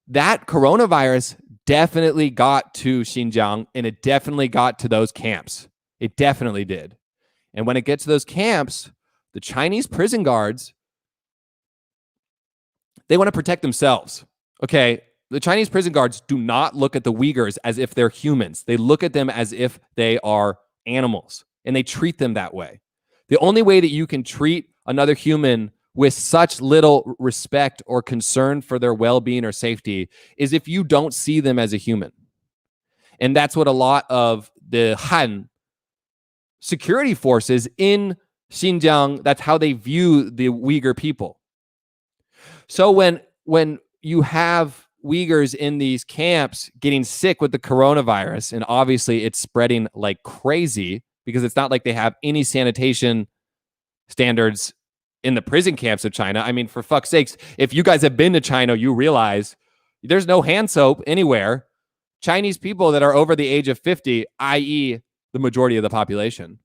S1: That coronavirus definitely got to Xinjiang, and it definitely got to those camps. It definitely did. And when it gets to those camps, the Chinese prison guards, they want to protect themselves. Okay, the Chinese prison guards do not look at the Uyghurs as if they're humans. They look at them as if they are animals, and they treat them that way. The only way that you can treat another human with such little respect or concern for their well-being or safety is if you don't see them as a human. And that's what a lot of the Han security forces in Xinjiang, that's how they view the Uyghur people. So when you have Uyghurs in these camps getting sick with the coronavirus, and obviously it's spreading like crazy because it's not like they have any sanitation standards in the prison camps of China. I mean, for fuck's sakes, if you guys have been to China, you realize there's no hand soap anywhere. Chinese people that are over the age of 50, i.e., the majority of the population,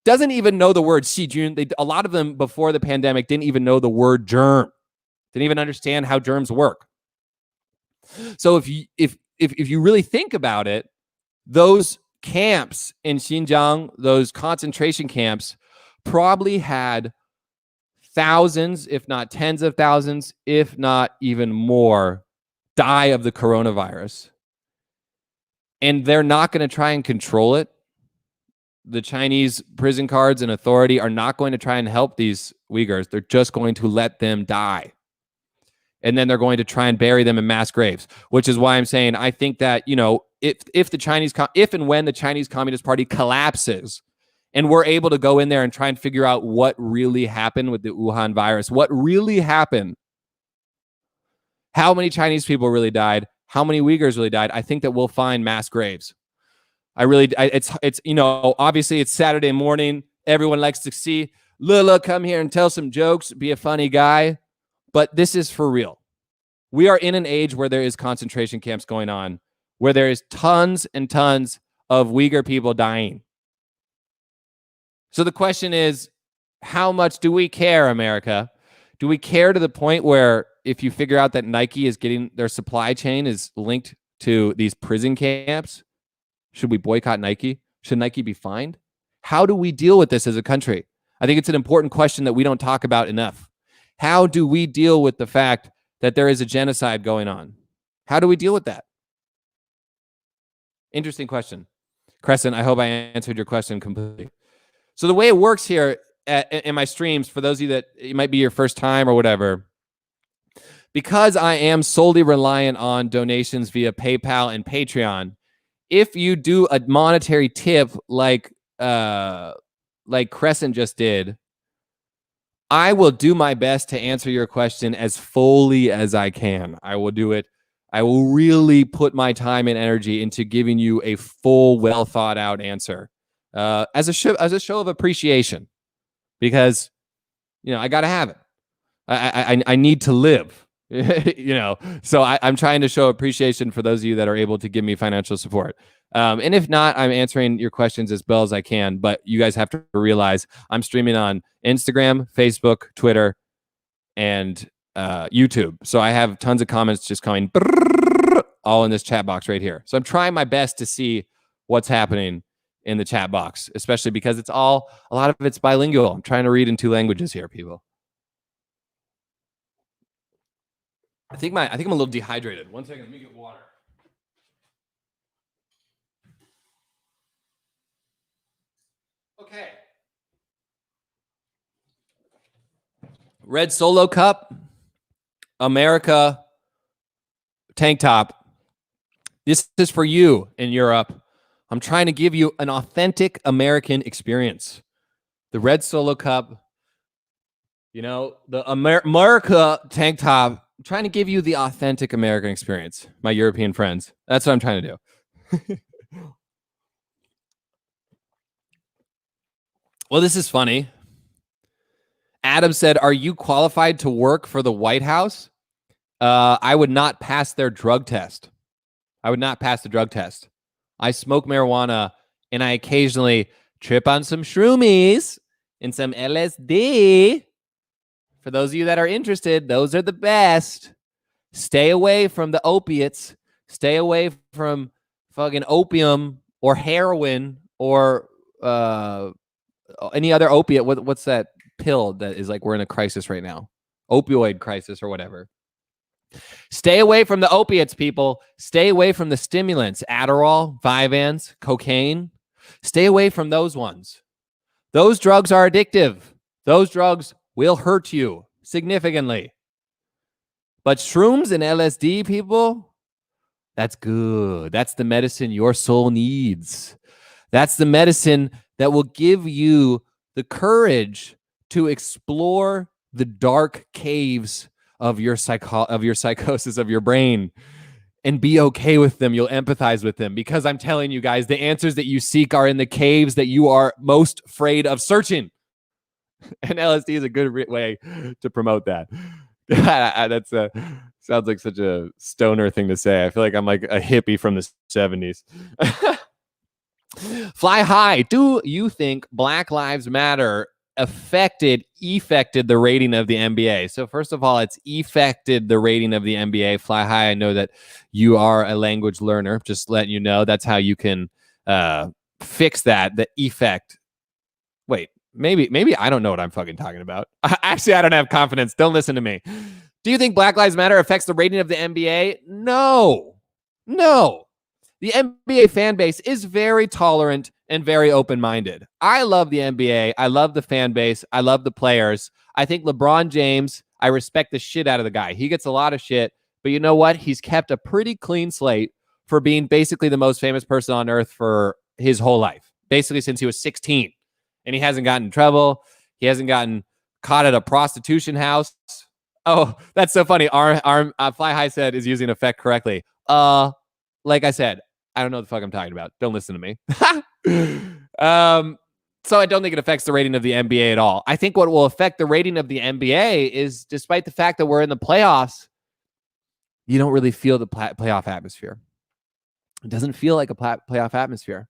S1: doesn't even know the word Xijun. A lot of them before the pandemic didn't even know the word germ, didn't even understand how germs work. So if you really think about it, those camps in Xinjiang, those concentration camps, probably had thousands, if not tens of thousands, if not even more, die of the coronavirus. And they're not going to try and control it. The Chinese prison guards and authority are not going to try and help these Uyghurs. They're just going to let them die. And then they're going to try and bury them in mass graves, which is why I'm saying I think that, you know, if and when the Chinese Communist Party collapses and we're able to go in there and try and figure out what really happened with the Wuhan virus, what really happened, how many Chinese people really died, how many Uyghurs really died, I think that we'll find mass graves. It's you know, obviously it's Saturday morning. Everyone likes to see Lila come here and tell some jokes, be a funny guy. But this is for real. We are in an age where there is concentration camps going on, where there is tons and tons of Uyghur people dying. So the question is, how much do we care, America? Do we care to the point where if you figure out that Nike is getting their supply chain is linked to these prison camps, should we boycott Nike? Should Nike be fined? How do we deal with this as a country? I think it's an important question that we don't talk about enough. How do we deal with the fact that there is a genocide going on? How do we deal with that? Interesting question. Crescent, I hope I answered your question completely. So the way it works here in my streams, for those of you that it might be your first time or whatever, because I am solely reliant on donations via PayPal and Patreon, if you do a monetary tip like Crescent just did, I will do my best to answer your question as fully as I can. I will do it. I will really put my time and energy into giving you a full, well thought out answer as a show of appreciation, because you know I got to have it. I need to live. You know, so I'm trying to show appreciation for those of you that are able to give me financial support. And if not, I'm answering your questions as well as I can. But you guys have to realize I'm streaming on Instagram, Facebook, Twitter, and YouTube. So I have tons of comments just coming all in this chat box right here. So I'm trying my best to see what's happening in the chat box, especially because a lot of it's bilingual. I'm trying to read in 2 languages here, people. I think I'm a little dehydrated. 1 second, let me get water. Okay. Red Solo Cup, America, tank top. This is for you in Europe. I'm trying to give you an authentic American experience. The Red Solo Cup, you know, the America tank top. I'm trying to give you the authentic American experience, my European friends. That's what I'm trying to do. Well, this is funny. Adam said, "Are you qualified to work for the White House?" I would not pass their drug test. I would not pass the drug test. I smoke marijuana and I occasionally trip on some shroomies and some LSD. For those of you that are interested, those are the best. Stay away from the opiates. Stay away from fucking opium or heroin or any other opiate. What's that pill that is like we're in a crisis right now? Opioid crisis or whatever. Stay away from the opiates, people. Stay away from the stimulants, Adderall, Vyvanse, cocaine. Stay away from those ones. Those drugs are addictive. Those drugs will hurt you significantly. But shrooms and LSD, people, that's good. That's the medicine your soul needs. That's the medicine that will give you the courage to explore the dark caves of your psychosis of your brain and be okay with them. You'll empathize with them, because I'm telling you guys, the answers that you seek are in the caves that you are most afraid of searching. And LSD is a good way to promote that. That's sounds like such a stoner thing to say. I feel like I'm like a hippie from the 70s. Fly high. Do you think Black Lives Matter affected the rating of the NBA? So first of all, it's affected the rating of the NBA. Fly high. I know that you are a language learner. Just letting you know that's how you can fix that. The effect. Wait, maybe I don't know what I'm fucking talking about. Actually, I don't have confidence. Don't listen to me. Do you think Black Lives Matter affects the rating of the NBA? No. The NBA fan base is very tolerant and very open-minded. I love the NBA. I love the fan base. I love the players. I think LeBron James, I respect the shit out of the guy. He gets a lot of shit, but you know what? He's kept a pretty clean slate for being basically the most famous person on earth for his whole life, basically since he was 16. And he hasn't gotten in trouble. He hasn't gotten caught at a prostitution house. Oh, that's so funny. Fly High said is using effect correctly. Like I said, I don't know what the fuck I'm talking about. Don't listen to me. So I don't think it affects the rating of the NBA at all. I think what will affect the rating of the NBA is, despite the fact that we're in the playoffs, you don't really feel the playoff atmosphere. It doesn't feel like a playoff atmosphere.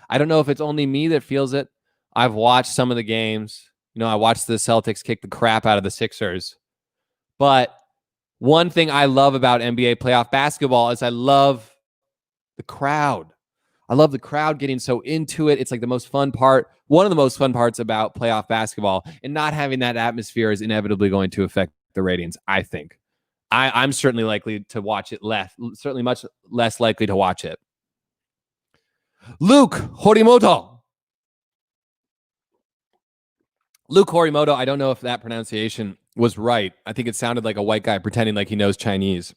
S1: I don't know if it's only me that feels it. I've watched some of the games. You know, I watched the Celtics kick the crap out of the Sixers. But one thing I love about NBA playoff basketball is I love the crowd. I love the crowd getting so into it. It's like the most fun part. One of the most fun parts about playoff basketball, and not having that atmosphere is inevitably going to affect the ratings, I think. I'm certainly likely to watch it certainly much less likely to watch it. Luke Horimoto, I don't know if that pronunciation was right. I think it sounded like a white guy pretending like he knows Japanese.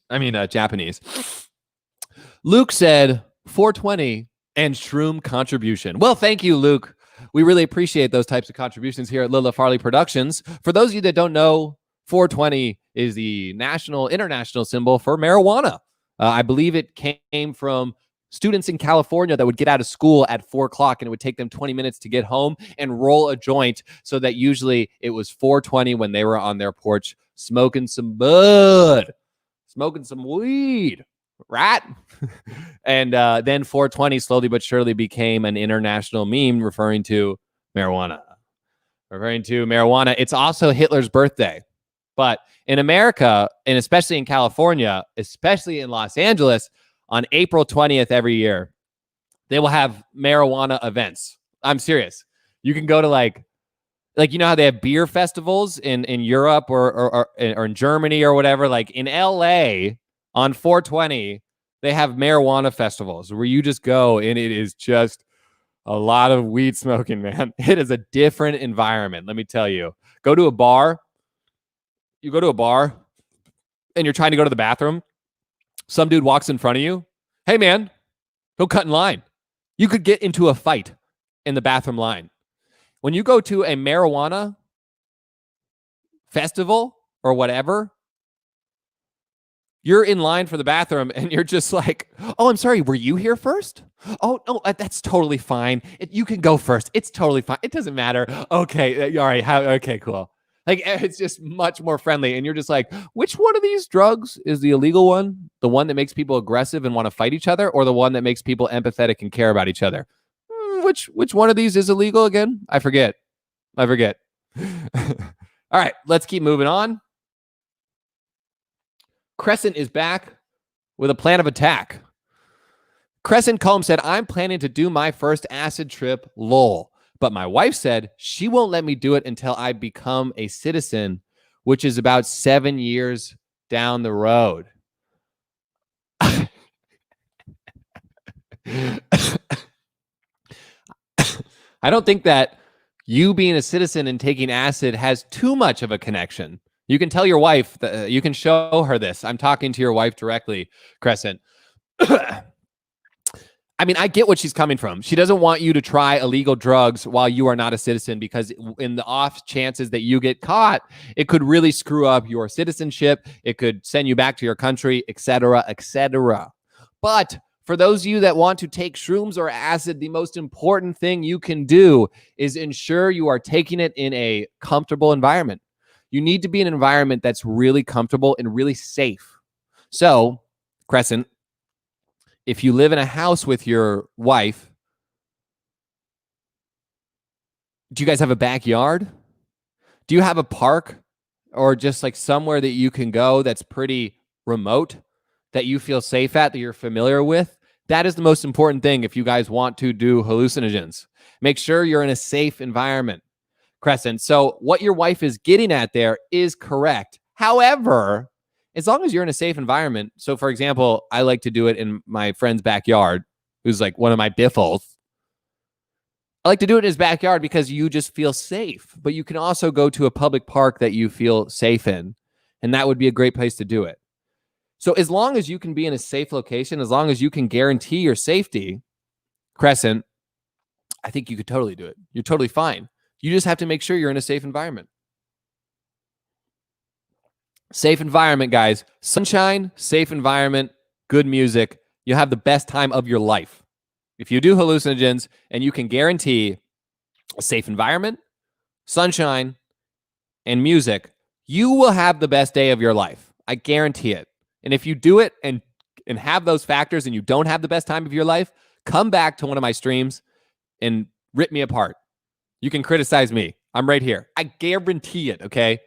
S1: Luke said 420 and shroom contribution. Well, thank you, Luke. We really appreciate those types of contributions here at Lila Farley Productions. For those of you that don't know, 420 is the international symbol for marijuana. I believe it came from students in California that would get out of school at 4 o'clock, and it would take them 20 minutes to get home and roll a joint, so that usually it was 420 when they were on their porch smoking some bud, smoking some weed, right? And then 420 slowly but surely became an international meme referring to marijuana. It's also Hitler's birthday. But in America, and especially in California, especially in Los Angeles, on April 20th every year, they will have marijuana events. I'm serious. You can go to like you know how they have beer festivals in Europe or in Germany or whatever. Like in LA on 420, they have marijuana festivals where you just go, and it is just a lot of weed smoking, man. It is a different environment, let me tell you. You go to a bar, and you're trying to go to the bathroom. Some dude walks in front of you. Hey, man, don't cut in line. You could get into a fight in the bathroom line. When you go to a marijuana festival or whatever, you're in line for the bathroom, and you're just like, oh, I'm sorry, were you here first? Oh, no, that's totally fine. You can go first. It's totally fine. It doesn't matter. Okay, all right. Okay, cool. Like, it's just much more friendly. And you're just like, which one of these drugs is the illegal one? The one that makes people aggressive and want to fight each other, or the one that makes people empathetic and care about each other? Which one of these is illegal again? I forget. All right, let's keep moving on. Crescent is back with a plan of attack. Crescent Combs said, I'm planning to do my first acid trip, lol. But my wife said she won't let me do it until I become a citizen, which is about 7 years down the road. I don't think that you being a citizen and taking acid has too much of a connection. You can tell your wife, you can show her this. I'm talking to your wife directly, Crescent. I mean, I get what she's coming from. She doesn't want you to try illegal drugs while you are not a citizen, because in the off chances that you get caught, it could really screw up your citizenship. It could send you back to your country, etc., etc. But for those of you that want to take shrooms or acid, the most important thing you can do is ensure you are taking it in a comfortable environment. You need to be in an environment that's really comfortable and really safe. So, Crescent, if you live in a house with your wife, do you guys have a backyard? Do you have a park or just like somewhere that you can go that's pretty remote, that you feel safe at, that you're familiar with? That is the most important thing if you guys want to do hallucinogens. Make sure you're in a safe environment, Crescent. So what your wife is getting at there is correct. However, as long as you're in a safe environment. So, for example, I like to do it in my friend's backyard, who's like one of my biffles. I like to do it in his backyard because you just feel safe. But you can also go to a public park that you feel safe in, and that would be a great place to do it. So as long as you can be in a safe location, as long as you can guarantee your safety, Crescent, I think you could totally do it. You're totally fine. You just have to make sure you're in a safe environment. Safe environment, guys. Sunshine, safe environment, good music. You'll have the best time of your life. If you do hallucinogens and you can guarantee a safe environment, sunshine, and music, you will have the best day of your life. I guarantee it. And if you do it and have those factors and you don't have the best time of your life, come back to one of my streams and rip me apart. You can criticize me. I'm right here. I guarantee it, okay?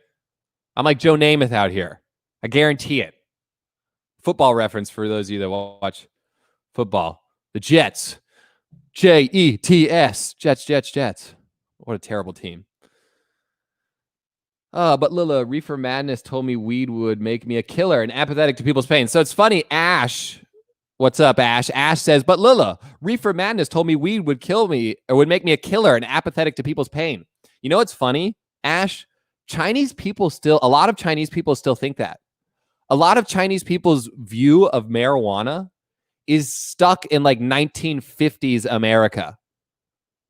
S1: I'm like Joe Namath out here. I guarantee it. Football reference for those of you that watch football. The Jets. Jets. Jets. What a terrible team. But Lila, Reefer Madness told me weed would make me a killer and apathetic to people's pain. So it's funny, Ash. What's up, Ash? Ash says, but Lila, Reefer Madness told me weed would kill me or would make me a killer and apathetic to people's pain. You know what's funny, Ash? A lot of Chinese people still think that. A lot of Chinese people's view of marijuana is stuck in like 1950s America.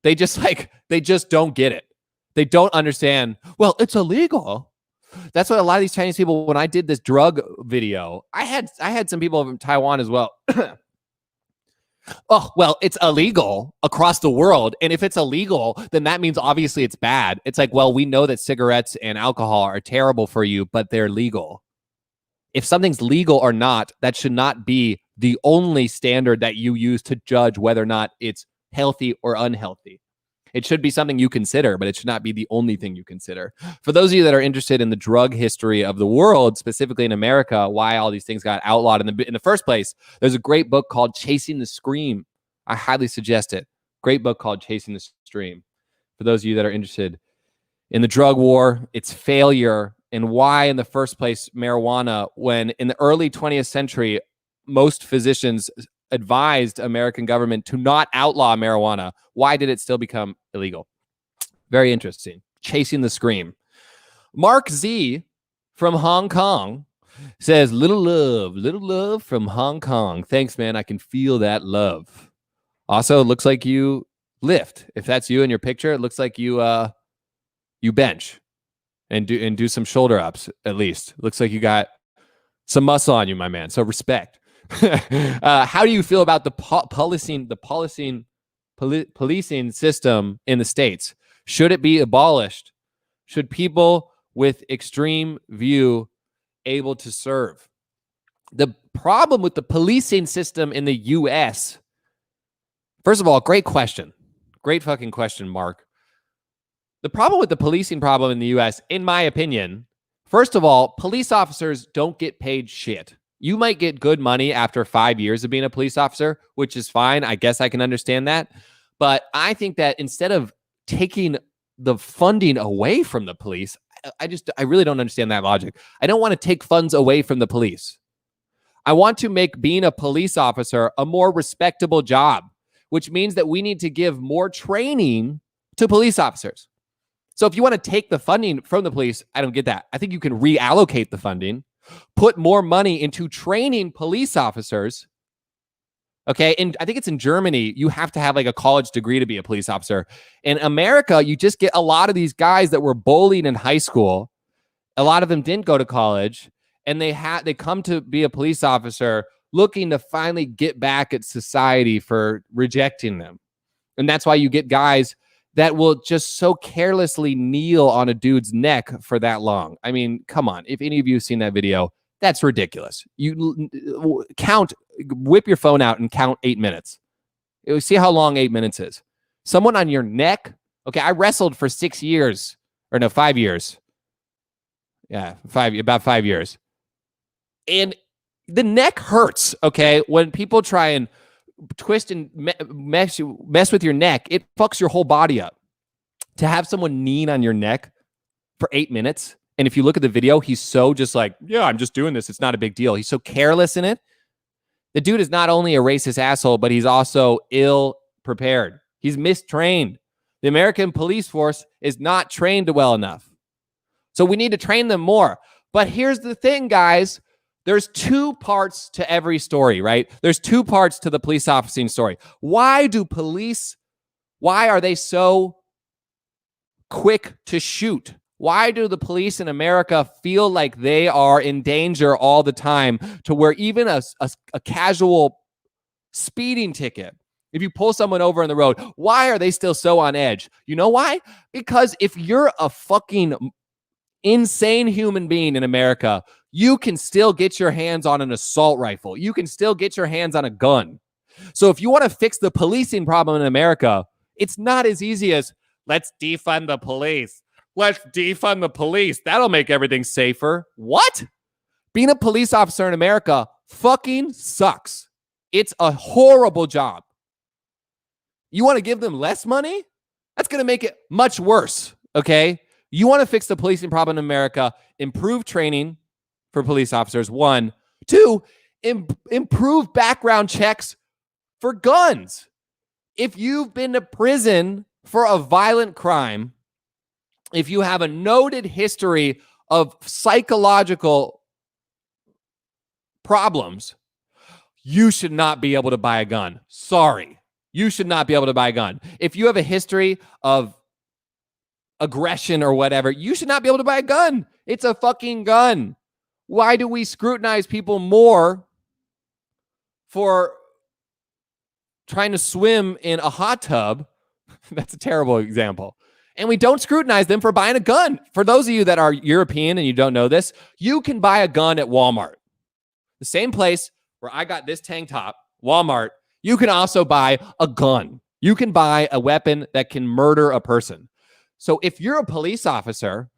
S1: They just don't get it. They don't understand. Well, it's illegal. That's what a lot of these Chinese people, when I did this drug video, I had some people from Taiwan as well. Oh, well, it's illegal across the world. And if it's illegal, then that means obviously it's bad. It's like, well, we know that cigarettes and alcohol are terrible for you, but they're legal. If something's legal or not, that should not be the only standard that you use to judge whether or not it's healthy or unhealthy. It should be something you consider, but it should not be the only thing you consider. For those of you that are interested in the drug history of the world, specifically in America, why all these things got outlawed in the first place, there's a great book called Chasing the Scream. I highly suggest it. Great book called Chasing the Scream. For those of you that are interested in the drug war, its failure, and why in the first place marijuana, when in the early 20th century, most physicians advised American government to not outlaw marijuana. Why did it still become illegal? Very interesting. Chasing the Scream. Mark Z from Hong Kong says, little love from Hong Kong. Thanks, man. I can feel that love. Also, it looks like you lift. If that's you in your picture, it looks like you bench and do some shoulder ups, at least. It looks like you got some muscle on you, my man. So respect. How do you feel about the policing system in the States? Should it be abolished? Should people with extreme view able to serve? The problem with the policing system in the U.S., first of all, great question. Great fucking question, Mark. The problem with the policing problem in the U.S., in my opinion, first of all, police officers don't get paid shit. You might get good money after 5 years of being a police officer, which is fine. I guess I can understand that. But I think that instead of taking the funding away from the police, I really don't understand that logic. I don't want to take funds away from the police. I want to make being a police officer a more respectable job, which means that we need to give more training to police officers. So if you want to take the funding from the police, I don't get that. I think you can reallocate the funding, put more money into training police officers, Okay. And I think it's in Germany, you have to have like a college degree to be a police officer. In America, you just get a lot of these guys that were bullied in high school. A lot of them didn't go to college, and they come to be a police officer looking to finally get back at society for rejecting them. And that's why you get guys that will just so carelessly kneel on a dude's neck for that long. I mean, come on. If any of you have seen that video, that's ridiculous. You whip your phone out and count 8 minutes. You see how long 8 minutes is. Someone on your neck. Okay, I wrestled for 6 years, or no, 5 years. Yeah, about 5 years. And the neck hurts, okay? When people try and twist and mess with your neck, it fucks your whole body up. To have someone kneel on your neck for 8 minutes, and if you look at the video, he's so just like, yeah, I'm just doing this. It's not a big deal. He's so careless in it. The dude is not only a racist asshole, but he's also ill-prepared. He's mistrained. The American police force is not trained well enough. So we need to train them more. But here's the thing, guys. There's 2 parts to every story, right? There's 2 parts to the police officing story. Why are they so quick to shoot? Why do the police in America feel like they are in danger all the time, to where even a casual speeding ticket, if you pull someone over on the road, why are they still so on edge? You know why? Because if you're a fucking insane human being in America, you can still get your hands on an assault rifle. You can still get your hands on a gun. So if you want to fix the policing problem in America, it's not as easy as, let's defund the police. Let's defund the police. That'll make everything safer. What? Being a police officer in America fucking sucks. It's a horrible job. You want to give them less money? That's going to make it much worse, okay? You want to fix the policing problem in America, improve training for police officers, 1. 2, improve background checks for guns. If you've been to prison for a violent crime, if you have a noted history of psychological problems, you should not be able to buy a gun. Sorry. You should not be able to buy a gun. If you have a history of aggression or whatever, you should not be able to buy a gun. It's a fucking gun. Why do we scrutinize people more for trying to swim in a hot tub? That's a terrible example. And we don't scrutinize them for buying a gun. For those of you that are European and you don't know this, you can buy a gun at Walmart. The same place where I got this tank top, Walmart, you can also buy a gun. You can buy a weapon that can murder a person. So if you're a police officer,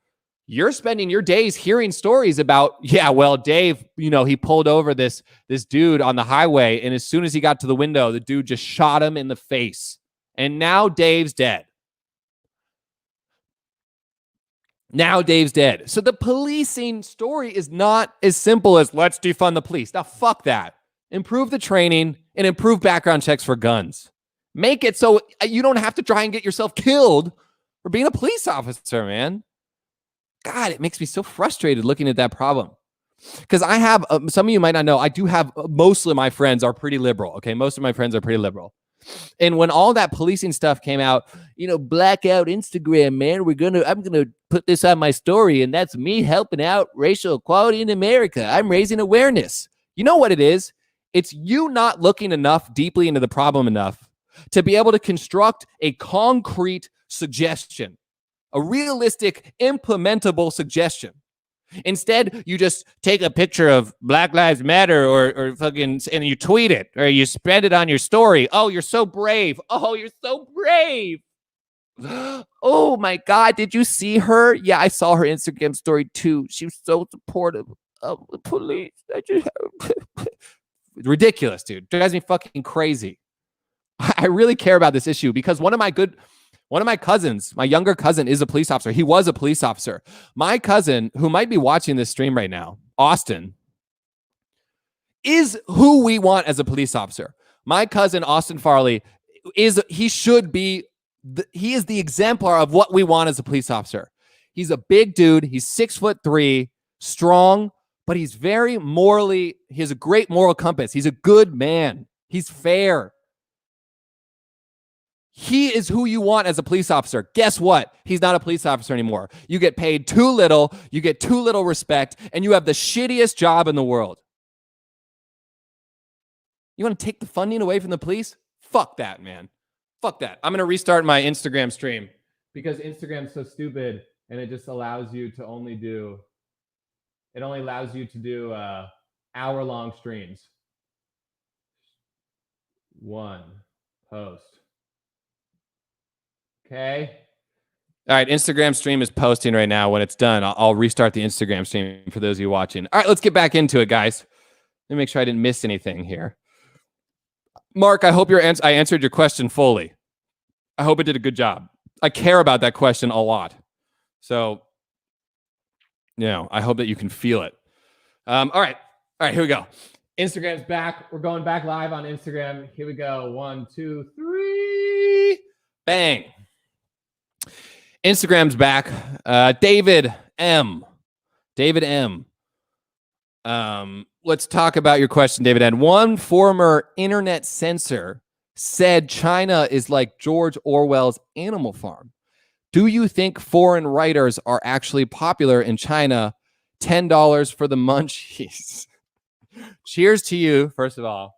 S1: you're spending your days hearing stories about, yeah, well, Dave, he pulled over this dude on the highway, and as soon as he got to the window, the dude just shot him in the face. And now Dave's dead. So the policing story is not as simple as, let's defund the police. Now, fuck that. Improve the training and improve background checks for guns. Make it so you don't have to try and get yourself killed for being a police officer, man. God, it makes me so frustrated looking at that problem. Because I have, some of you might not know, I do have, most of my friends are pretty liberal. Okay, most of my friends are pretty liberal. And when all that policing stuff came out, blackout Instagram, man, I'm gonna put this on my story, and that's me helping out racial equality in America. I'm raising awareness. You know what it is? It's you not looking deeply into the problem enough to be able to construct a concrete suggestion, a realistic, implementable suggestion. Instead, you just take a picture of Black Lives Matter or fucking, and you tweet it or you spread it on your story. Oh, you're so brave. Oh, you're so brave. Oh my God. Did you see her? Yeah, I saw her Instagram story too. She was so supportive of the police. Ridiculous, dude. Drives me fucking crazy. I really care about this issue because one of my cousins, my younger cousin, is a police officer. He was a police officer. My cousin, who might be watching this stream right now, Austin, is who we want as a police officer. My cousin, Austin Farley, he is the exemplar of what we want as a police officer. He's a big dude. He's 6'3", strong, but he's very he has a great moral compass. He's a good man. He's fair. He is who you want as a police officer. Guess what? He's not a police officer anymore. You get paid too little, you get too little respect, and you have the shittiest job in the world. You want to take the funding away from the police? Fuck that, man. Fuck that. I'm going to restart my Instagram stream because Instagram's so stupid and it just allows you to only do hour-long streams. One post. Okay. All right. Instagram stream is posting right now. When it's done, I'll restart the Instagram stream for those of you watching. All right, let's get back into it, guys. Let me make sure I didn't miss anything here. Mark, I hope I answered your question fully. I hope it did a good job. I care about that question a lot. So, I hope that you can feel it. All right, here we go. Instagram's back. We're going back live on Instagram. Here we go. 1, 2, 3. Bang. Instagram's back. David M. Let's talk about your question, David M. One former internet censor said China is like George Orwell's Animal Farm. Do you think foreign writers are actually popular in China? $10 for the munchies. Cheers to you, first of all.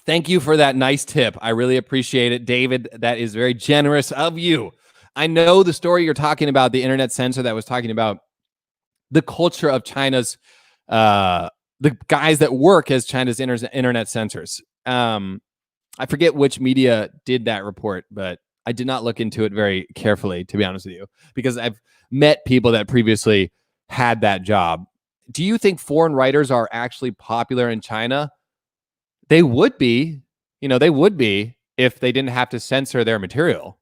S1: Thank you for that nice tip. I really appreciate it, David. That is very generous of you. I know the story you're talking about, the internet censor that was talking about the culture of China's, the guys that work as China's internet censors. I forget which media did that report, but I did not look into it very carefully, to be honest with you, because I've met people that previously had that job. Do you think foreign writers are actually popular in China? They would be, if they didn't have to censor their material.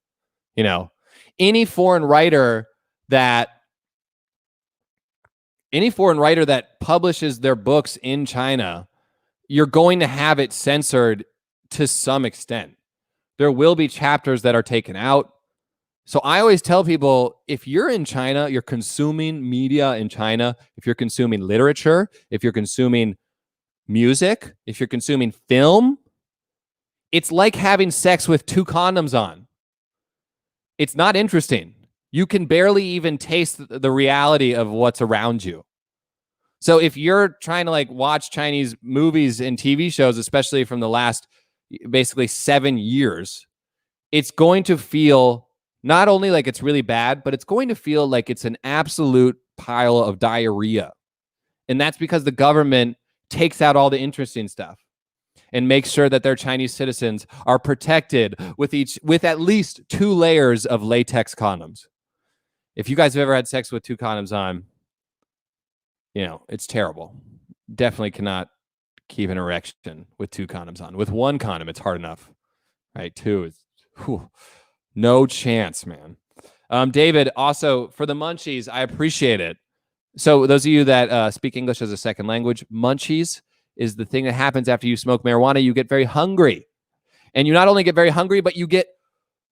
S1: Any foreign writer that publishes their books in China, you're going to have it censored to some extent. There will be chapters that are taken out. So I always tell people, if you're in China, you're consuming media in China, if you're consuming literature, if you're consuming music, if you're consuming film, it's like having sex with 2 condoms on. It's not interesting. You can barely even taste the reality of what's around you. So if you're trying to watch Chinese movies and TV shows, especially from the last basically 7 years, it's going to feel not only like it's really bad, but it's going to feel like it's an absolute pile of diarrhea. And that's because the government takes out all the interesting stuff and makes sure that their Chinese citizens are protected with at least 2 layers of latex condoms. If you guys have ever had sex with 2 condoms on, it's terrible. Definitely cannot keep an erection with 2 condoms on. With 1 condom, it's hard enough, right? 2 is no chance, man. David, also for the munchies, I appreciate it. So those of you that speak English as a second language, munchies is the thing that happens after you smoke marijuana. You get very hungry. And you not only get very hungry, but you get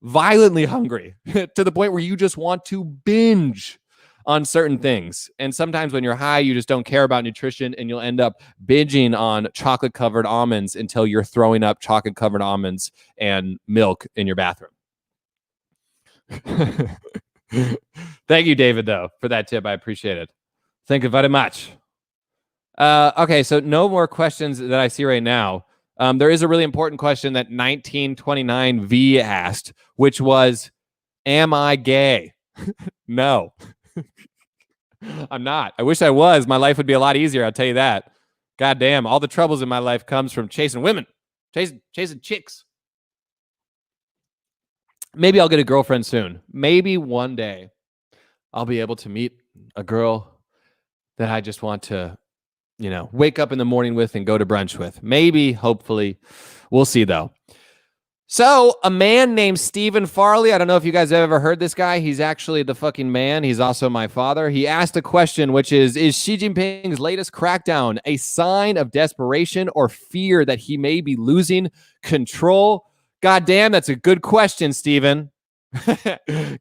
S1: violently hungry to the point where you just want to binge on certain things. And sometimes when you're high, you just don't care about nutrition and you'll end up binging on chocolate-covered almonds until you're throwing up chocolate-covered almonds and milk in your bathroom. Thank you, David, though, for that tip. I appreciate it. Thank you very much. Okay, so no more questions that I see right now. There is a really important question that 1929V asked, which was, am I gay? No. I'm not. I wish I was. My life would be a lot easier, I'll tell you that. God damn, all the troubles in my life comes from chasing women, chasing chicks. Maybe I'll get a girlfriend soon. Maybe one day I'll be able to meet a girl that I just want to, wake up in the morning with and go to brunch with. Maybe, hopefully. We'll see, though. So, a man named Stephen Farley, I don't know if you guys have ever heard this guy. He's actually the fucking man. He's also my father. He asked a question, which is Xi Jinping's latest crackdown a sign of desperation or fear that he may be losing control? God damn, that's a good question, Stephen.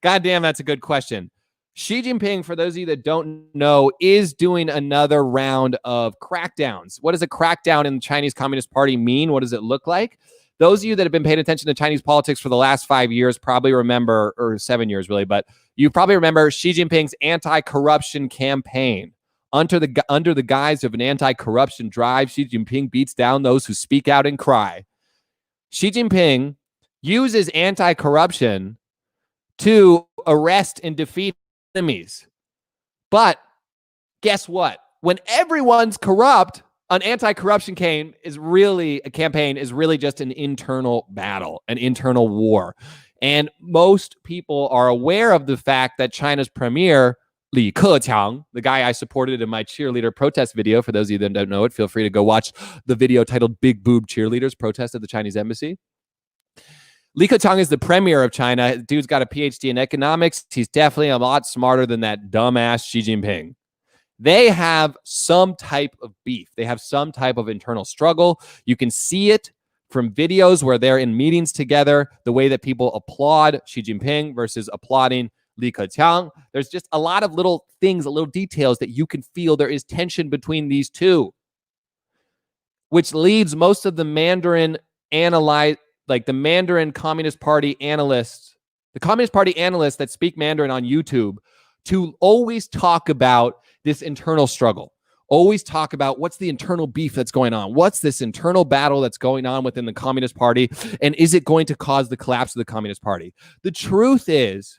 S1: God damn, that's a good question. Xi Jinping, for those of you that don't know, is doing another round of crackdowns. What does a crackdown in the Chinese Communist Party mean? What does it look like? Those of you that have been paying attention to Chinese politics for the last 5 years probably remember, or 7 years really, but you probably remember Xi Jinping's anti-corruption campaign. Under the guise of an anti-corruption drive, Xi Jinping beats down those who speak out and cry. Xi Jinping uses anti-corruption to arrest and defeat enemies. But guess what? When everyone's corrupt, an anti-corruption campaign is really just an internal battle, an internal war. And most people are aware of the fact that China's premier, Li Keqiang, the guy I supported in my cheerleader protest video, for those of you that don't know it, feel free to go watch the video titled Big Boob Cheerleaders Protest at the Chinese Embassy. Li Keqiang is the premier of China. Dude's got a PhD in economics. He's definitely a lot smarter than that dumbass Xi Jinping. They have some type of beef. They have some type of internal struggle. You can see it from videos where they're in meetings together, the way that people applaud Xi Jinping versus applauding Li Keqiang. There's just a lot of little things, little details that you can feel there is tension between these two, which leads most of the Mandarin the Mandarin Communist Party analysts, the Communist Party analysts that speak Mandarin on YouTube, to always talk about this internal struggle. Always talk about what's the internal beef that's going on. What's this internal battle that's going on within the Communist Party? And is it going to cause the collapse of the Communist Party? The truth is,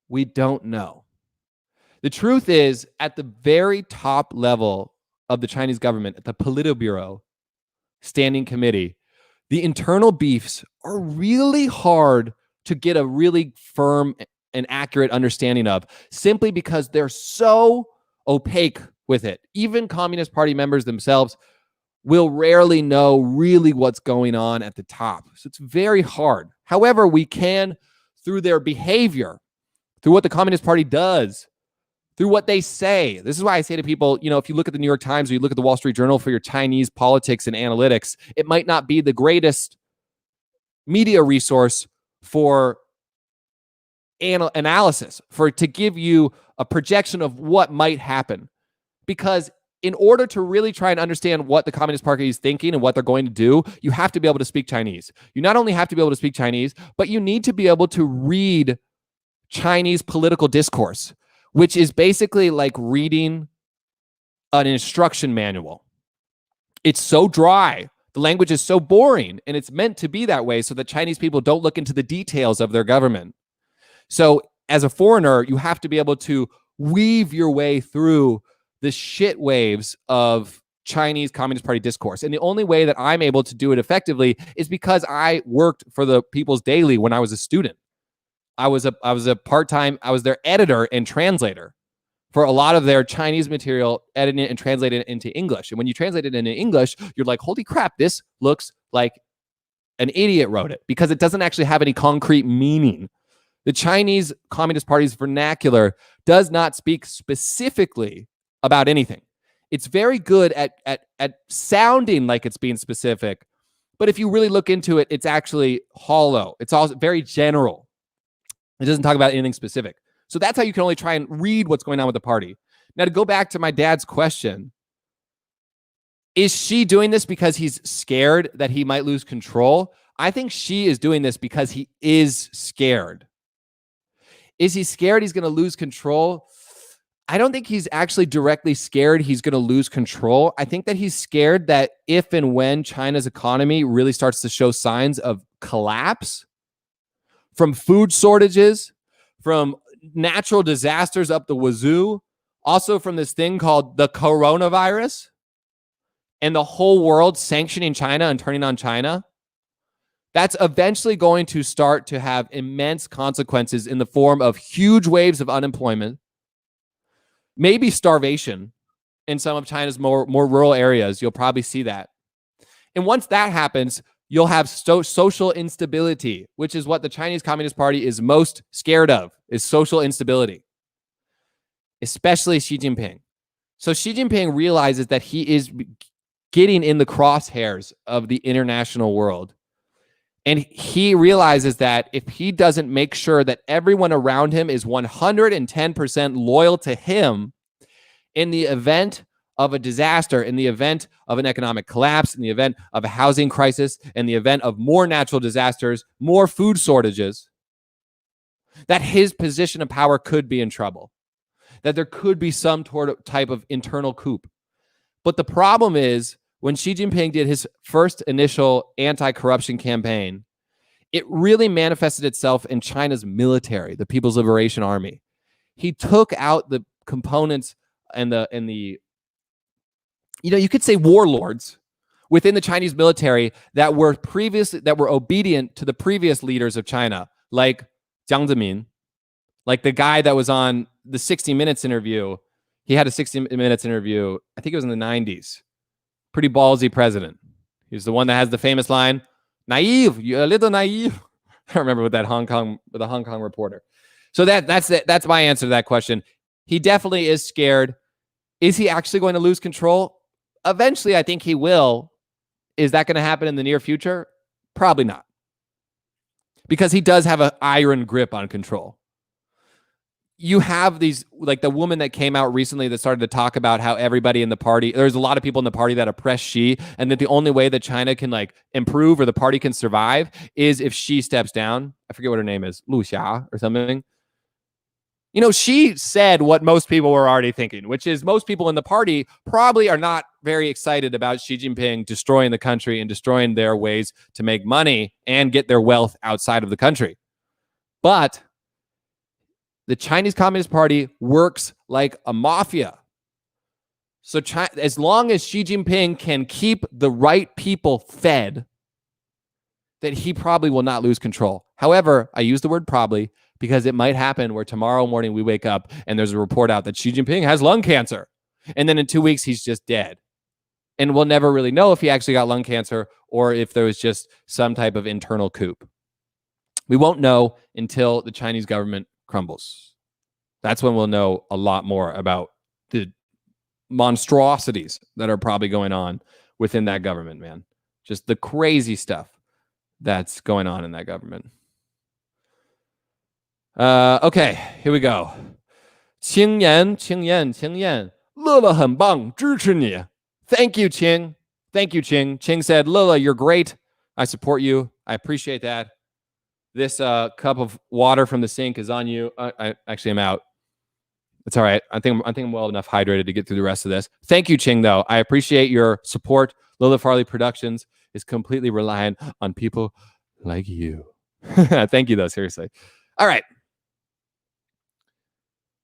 S1: we don't know. The truth is, at the very top level of the Chinese government, at the Politburo Standing Committee, the internal beefs are really hard to get a really firm and accurate understanding of, simply because they're so opaque with it. Even Communist Party members themselves will rarely know really what's going on at the top. So it's very hard. However, we can, through their behavior, through what the Communist Party does, through what they say. This is why I say to people, if you look at the New York Times or you look at the Wall Street Journal for your Chinese politics and analytics, it might not be the greatest media resource for analysis, to give you a projection of what might happen. Because in order to really try and understand what the Communist Party is thinking and what they're going to do, you have to be able to speak Chinese. You not only have to be able to speak Chinese, but you need to be able to read Chinese political discourse, which is basically like reading an instruction manual. It's so dry. The language is so boring, and it's meant to be that way so that Chinese people don't look into the details of their government. So as a foreigner, you have to be able to weave your way through the shit waves of Chinese Communist Party discourse. And the only way that I'm able to do it effectively is because I worked for the People's Daily when I was a student. I was their editor and translator for a lot of their Chinese material, editing it and translating it into English. And when you translate it into English, you're like, holy crap, this looks like an idiot wrote it, because it doesn't actually have any concrete meaning. The Chinese Communist Party's vernacular does not speak specifically about anything. It's very good at sounding like it's being specific, but if you really look into it, it's actually hollow. It's also very general. It doesn't talk about anything specific. So that's how you can only try and read what's going on with the party. Now, to go back to my dad's question, is Xi doing this because he's scared that he might lose control? I think Xi is doing this because he is scared. Is he scared he's going to lose control? I don't think he's actually directly scared he's going to lose control. I think that he's scared that if and when China's economy really starts to show signs of collapse, from food shortages, from natural disasters up the wazoo, also from this thing called the coronavirus, and the whole world sanctioning China and turning on China, that's eventually going to start to have immense consequences in the form of huge waves of unemployment, maybe starvation in some of China's more rural areas. You'll probably see that. And once that happens, you'll have social instability, which is what the Chinese Communist Party is most scared of, is social instability, especially Xi Jinping. So Xi Jinping realizes that he is getting in the crosshairs of the international world. And he realizes that if he doesn't make sure that everyone around him is 110% loyal to him in the event of a disaster, in the event of an economic collapse, in the event of a housing crisis, in the event of more natural disasters, more food shortages, that his position of power could be in trouble, that there could be some type of internal coup. But the problem is, when Xi Jinping did his first initial anti-corruption campaign, it really manifested itself in China's military, the People's Liberation Army. He took out the components and the you could say warlords within the Chinese military that were obedient to the previous leaders of China, like Jiang Zemin, like the guy that was on the 60 Minutes interview. He had a 60 Minutes interview, I think it was in the 90s. Pretty ballsy president. He's the one that has the famous line, "Naive, you're a little naive." I remember with the Hong Kong reporter. So that's my answer to that question. He definitely is scared. Is he actually going to lose control? Eventually, I think he will. Is that going to happen in the near future? Probably not. Because he does have an iron grip on control. You have these, like the woman that came out recently that started to talk about how everybody in the party, there's a lot of people in the party that oppress Xi, and that the only way that China can like improve or the party can survive is if Xi steps down. I forget what her name is, Lu Xia or something. She said what most people were already thinking, which is most people in the party probably are not very excited about Xi Jinping destroying the country and destroying their ways to make money and get their wealth outside of the country. But the Chinese Communist Party works like a mafia. So as long as Xi Jinping can keep the right people fed, that he probably will not lose control. However, I use the word probably because it might happen where tomorrow morning we wake up and there's a report out that Xi Jinping has lung cancer. And then in 2 weeks, he's just dead. And we'll never really know if he actually got lung cancer or if there was just some type of internal coup. We won't know until the Chinese government crumbles. That's when we'll know a lot more about the monstrosities that are probably going on within that government, man. Just the crazy stuff that's going on in that government. Okay, here we go. 青言 乐乐很棒，支持你。Thank you, Qing. Thank you, Qing. Qing said, Lila, you're great. I support you. I appreciate that. This cup of water from the sink is on you. I actually am out. It's all right. I think I'm well enough hydrated to get through the rest of this. Thank you, Qing, though. I appreciate your support. Lila Farley Productions is completely reliant on people like you. Thank you, though. Seriously. All right.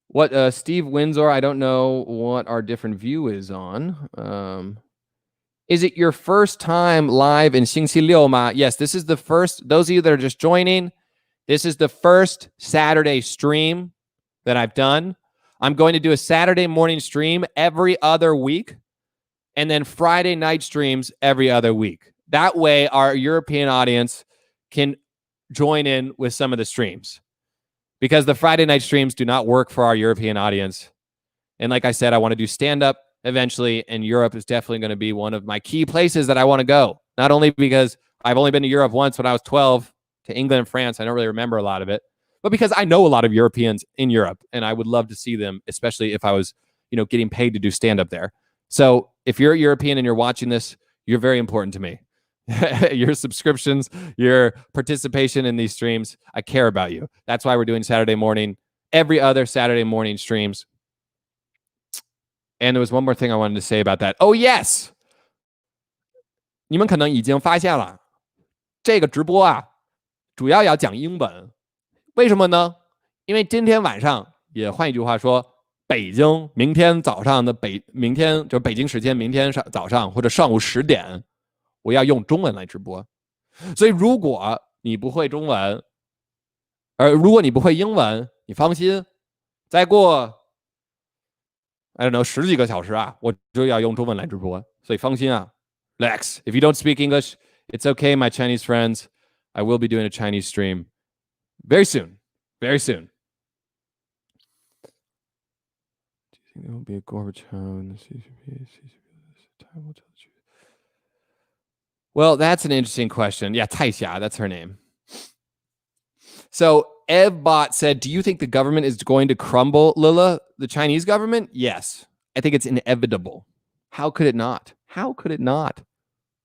S1: What Steve Windsor, I don't know what our different view is on. Is it your first time live in 星期六吗? Yes, this is the first. Those of you that are just joining, this is the first Saturday stream that I've done. I'm going to do a Saturday morning stream every other week, and then Friday night streams every other week. That way, our European audience can join in with some of the streams, because the Friday night streams do not work for our European audience. And like I said, I want to do stand-up eventually, and Europe is definitely going to be one of my key places that I want to go. Not only because I've only been to Europe once when I was 12, to England and France. I don't really remember a lot of it, but because I know a lot of Europeans in Europe, and I would love to see them, especially if I was, getting paid to do stand-up there. So if you're a European and you're watching this, you're very important to me. Your subscriptions, your participation in these streams, I care about you. That's why we're doing Saturday morning, every other Saturday morning streams. And there was one more thing I wanted to say about that. Oh, yes. 你们可能已经发现了，这个直播啊，主要要讲英文。为什么呢？因为今天晚上，也换一句话说，北京明天早上的明天就北京时间明天早上或者上午10点，我要用中文来直播。所以如果你不会中文，如果你不会英文，你放心，再过I don't know 10几个小时啊，我就要用中文来直播。所以放心啊 ，relax. If you don't speak English, it's okay, my Chinese friends. I will be doing a Chinese stream very soon. Very soon. Do you think there will be a Gorbachev in the CCP? Well, that's an interesting question. Yeah, Taixia, that's her name. So EvBot said, do you think the government is going to crumble, Lila? The Chinese government? Yes. I think it's inevitable. How could it not? How could it not?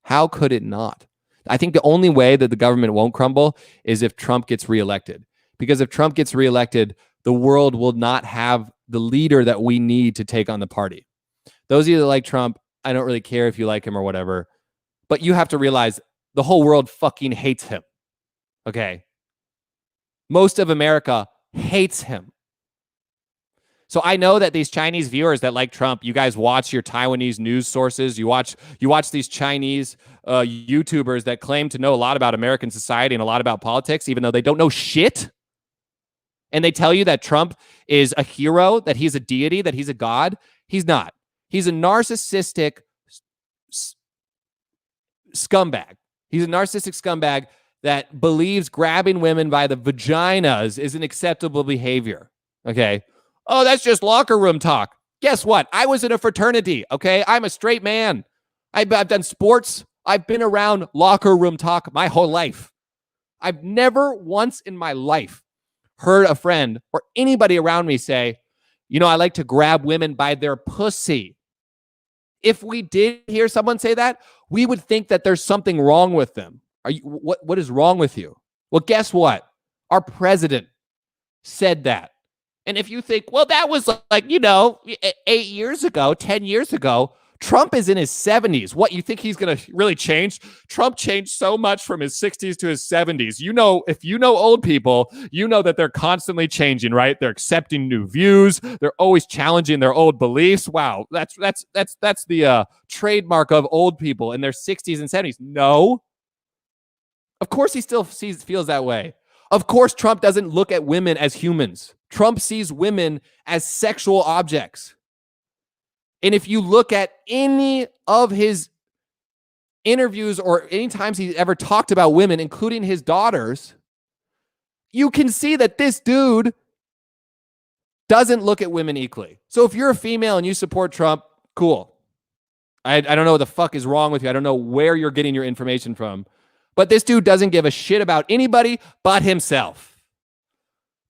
S1: How could it not? I think the only way that the government won't crumble is if Trump gets reelected. Because if Trump gets reelected, the world will not have the leader that we need to take on the party. Those of you that like Trump, I don't really care if you like him or whatever, but you have to realize the whole world fucking hates him. Okay? Most of America hates him. So I know that these Chinese viewers that like Trump, you guys watch your Taiwanese news sources. You watch these Chinese YouTubers that claim to know a lot about American society and a lot about politics, even though they don't know shit. And they tell you that Trump is a hero, that he's a deity, that he's a god. He's not. He's a narcissistic scumbag. He's a narcissistic scumbag that believes grabbing women by the vaginas is an acceptable behavior. Okay. Oh, that's just locker room talk. Guess what? I was in a fraternity. Okay. I'm a straight man. I've done sports. I've been around locker room talk my whole life. I've never once in my life heard a friend or anybody around me say, you know, I like to grab women by their pussy. If we did hear someone say that, we would think that there's something wrong with them. What is wrong with you? Well, guess what? Our president said that. And if you think, well, that was like, 8 years ago, 10 years ago, Trump is in his 70s. What, you think he's going to really change? Trump changed so much from his 60s to his 70s. You know, if you know old people, you know that they're constantly changing, right? They're accepting new views. They're always challenging their old beliefs. Wow, that's the trademark of old people in their 60s and 70s. No. Of course he still feels that way. Of course Trump doesn't look at women as humans. Trump sees women as sexual objects. And if you look at any of his interviews or any times he's ever talked about women, including his daughters, you can see that this dude doesn't look at women equally. So if you're a female and you support Trump, cool. I don't know what the fuck is wrong with you. I don't know where you're getting your information from. But this dude doesn't give a shit about anybody but himself.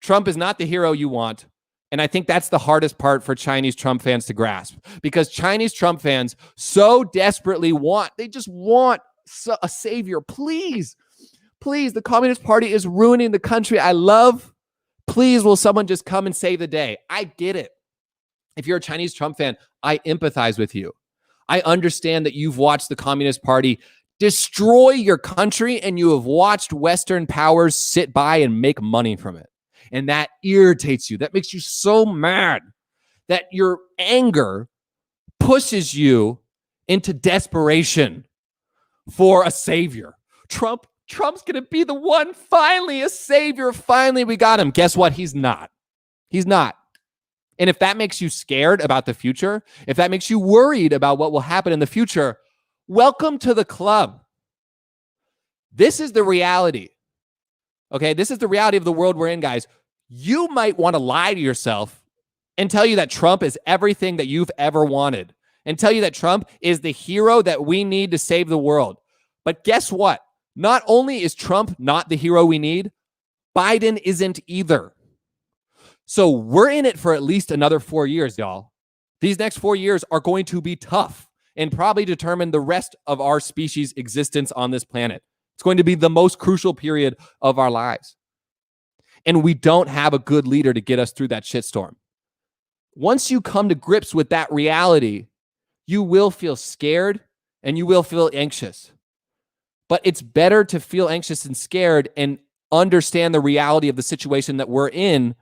S1: Trump is not the hero you want. And I think that's the hardest part for Chinese Trump fans to grasp, because Chinese Trump fans so desperately they just want a savior. Please, the Communist Party is ruining the country I love. Please, will someone just come and save the day? I get it. If you're a Chinese Trump fan, I empathize with you. I understand that you've watched the Communist Party destroy your country and you have watched Western powers sit by and make money from it. And that irritates you. That makes you so mad that your anger pushes you into desperation for a savior. Trump's going to be the one, finally, a savior. Finally, we got him. Guess what? He's not. He's not. And if that makes you scared about the future, if that makes you worried about what will happen in the future, welcome to the club. This is the reality. Okay, this is the reality of the world we're in, guys. You might want to lie to yourself and tell you that Trump is everything that you've ever wanted, and tell you that Trump is the hero that we need to save the world. But guess what? Not only is Trump not the hero we need, Biden isn't either. So we're in it for at least another 4 years, y'all. These next 4 years are going to be tough and probably determine the rest of our species' existence on this planet. It's going to be the most crucial period of our lives. And we don't have a good leader to get us through that shitstorm. Once you come to grips with that reality, you will feel scared and you will feel anxious. But it's better to feel anxious and scared and understand the reality of the situation that we're in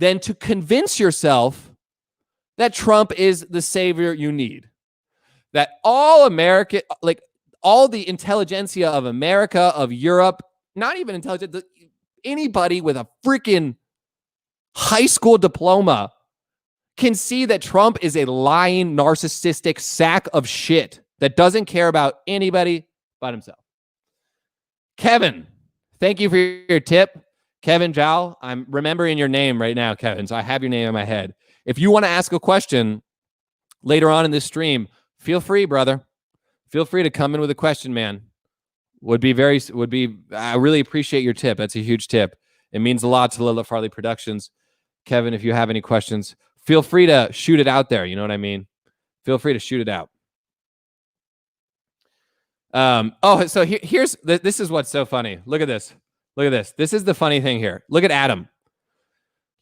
S1: than to convince yourself that Trump is the savior you need. That all America, like all the intelligentsia of America, of Europe, not even intelligent, anybody with a freaking high school diploma can see that Trump is a lying, narcissistic sack of shit that doesn't care about anybody but himself. Kevin, thank you for your tip. Kevin Zhao, I'm remembering your name right now, Kevin, so I have your name in my head. If you want to ask a question later on in this stream, feel free, brother. Feel free to come in with a question, man. I really appreciate your tip. That's a huge tip. It means a lot to Lila Farley Productions. Kevin, if you have any questions, feel free to shoot it out there. You know what I mean? Feel free to shoot it out. So this is what's so funny. Look at this. Look at this. This is the funny thing here. Look at Adam.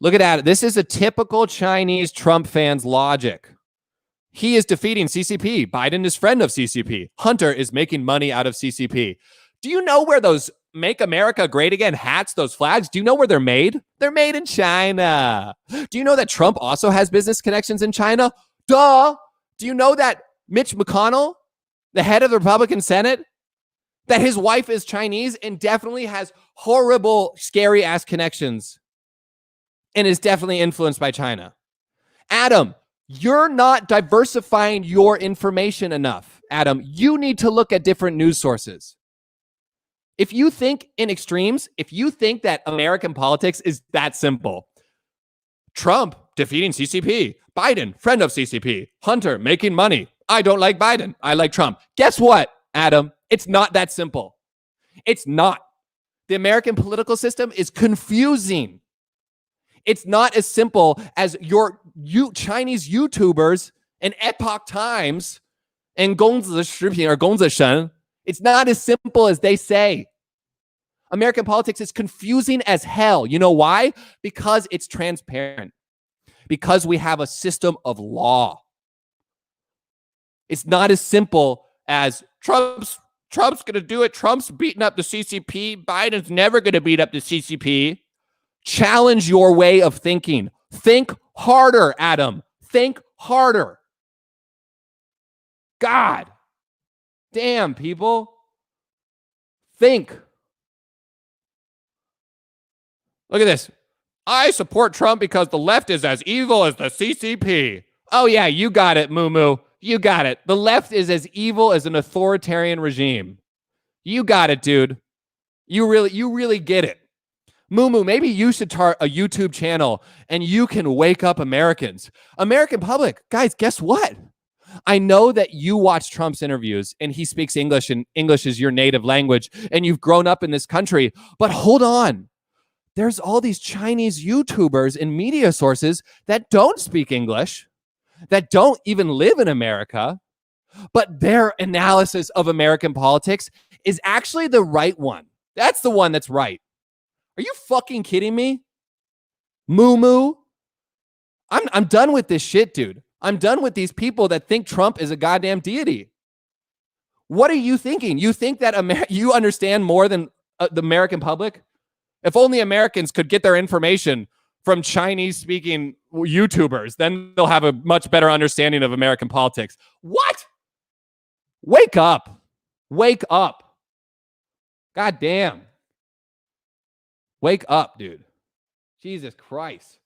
S1: Look at Adam. This is a typical Chinese Trump fan's logic. He is defeating CCP. Biden is friend of CCP. Hunter is making money out of CCP. Do you know where those Make America Great Again hats, those flags, do you know where they're made? They're made in China. Do you know that Trump also has business connections in China? Duh. Do you know that Mitch McConnell, the head of the Republican Senate, that his wife is Chinese and definitely has horrible, scary-ass connections and is definitely influenced by China? Adam, you're not diversifying your information enough. Adam, you need to look at different news sources. If you think in extremes, if you think that American politics is that simple, Trump defeating CCP, Biden, friend of CCP, Hunter making money. I don't like Biden. I like Trump. Guess what, Adam? It's not that simple. It's not. The American political system is confusing. It's not as simple as you Chinese YouTubers and Epoch Times and Gongzi or Gongzi Shen. It's not as simple as they say. American politics is confusing as hell. You know why? Because it's transparent. Because we have a system of law. It's not as simple as Trump's going to do it. Trump's beating up the CCP. Biden's never going to beat up the CCP. Challenge your way of thinking. Think harder, Adam. Think harder. God damn, people. Think. Look at this. I support Trump because the left is as evil as the CCP. Oh, yeah, you got it, Moo. You got it. The left is as evil as an authoritarian regime. You got it, dude. You really get it. Moo, maybe you should start a YouTube channel and you can wake up Americans. American public, guys, guess what? I know that you watch Trump's interviews and he speaks English and English is your native language and you've grown up in this country, but hold on. There's all these Chinese YouTubers and media sources that don't speak English, that don't even live in America, but their analysis of American politics is actually the right one. That's the one that's right. Are you fucking kidding me? Moo. I'm done with this shit, dude. I'm done with these people that think Trump is a goddamn deity. What are you thinking? You think that you understand more than the American public? If only Americans could get their information from Chinese-speaking YouTubers, then they'll have a much better understanding of American politics. What? Wake up. Wake up. God damn. Wake up, dude. Jesus Christ.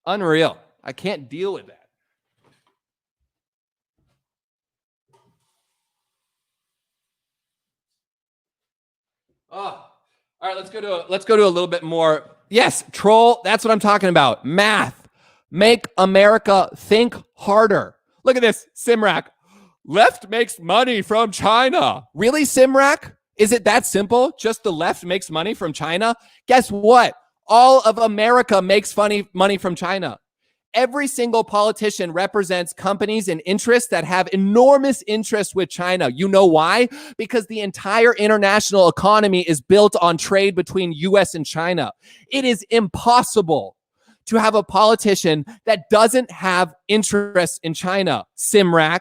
S1: Unreal. I can't deal with that. Oh. All right, let's go to a little bit more. Yes, troll, that's what I'm talking about. Math. Make America think harder. Look at this, Simrak. Left makes money from China. Really, Simrak? Is it that simple? Just the left makes money from China? Guess what? All of America makes money from China. Every single politician represents companies and interests that have enormous interest with China. You know why? Because the entire international economy is built on trade between US and China. It is impossible to have a politician that doesn't have interest in China. Simrak.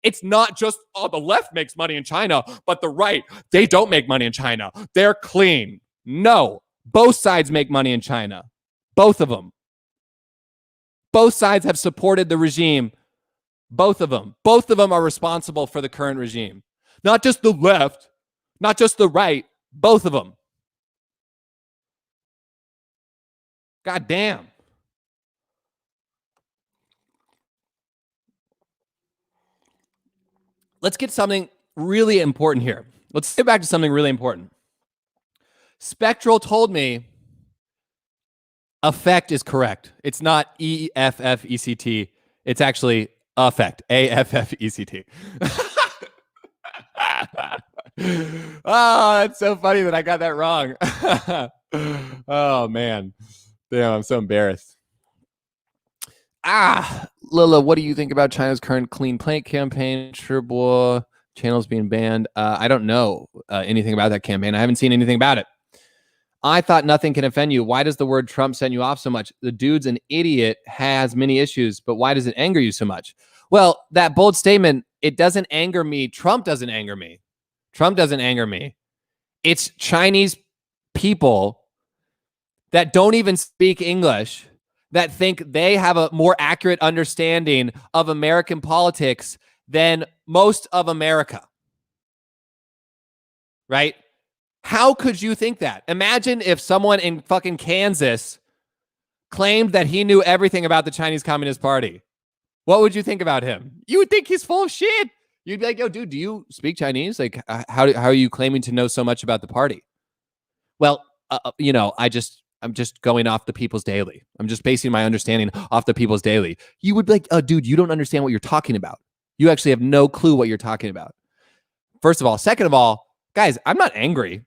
S1: It's not just, the left makes money in China, but the right, they don't make money in China. They're clean. No, both sides make money in China. Both of them. Both sides have supported the regime. Both of them. Both of them are responsible for the current regime. Not just the left, not just the right, both of them. God damn. Let's get something really important here. Let's get back to something really important. Spectral told me affect is correct. It's not EFFECT. It's actually affect. AFFECT. Oh, that's so funny that I got that wrong. Oh, man. Damn, I'm so embarrassed. Lila, what do you think about China's current clean plate campaign? Turbo channels being banned. I don't know anything about that campaign. I haven't seen anything about it. I thought nothing can offend you. Why does the word Trump send you off so much? The dude's an idiot, has many issues, but why does it anger you so much? Well, that bold statement, it doesn't anger me. Trump doesn't anger me. Trump doesn't anger me. It's Chinese people that don't even speak English that think they have a more accurate understanding of American politics than most of America. Right? How could you think that? Imagine if someone in fucking Kansas claimed that he knew everything about the Chinese Communist Party. What would you think about him? You would think he's full of shit. You'd be like, yo, dude, do you speak Chinese? Like, how are you claiming to know so much about the party? Well, I'm just going off the People's Daily. I'm just basing my understanding off the People's Daily. You would be like, oh, dude, you don't understand what you're talking about. You actually have no clue what you're talking about. First of all. Second of all, guys, I'm not angry.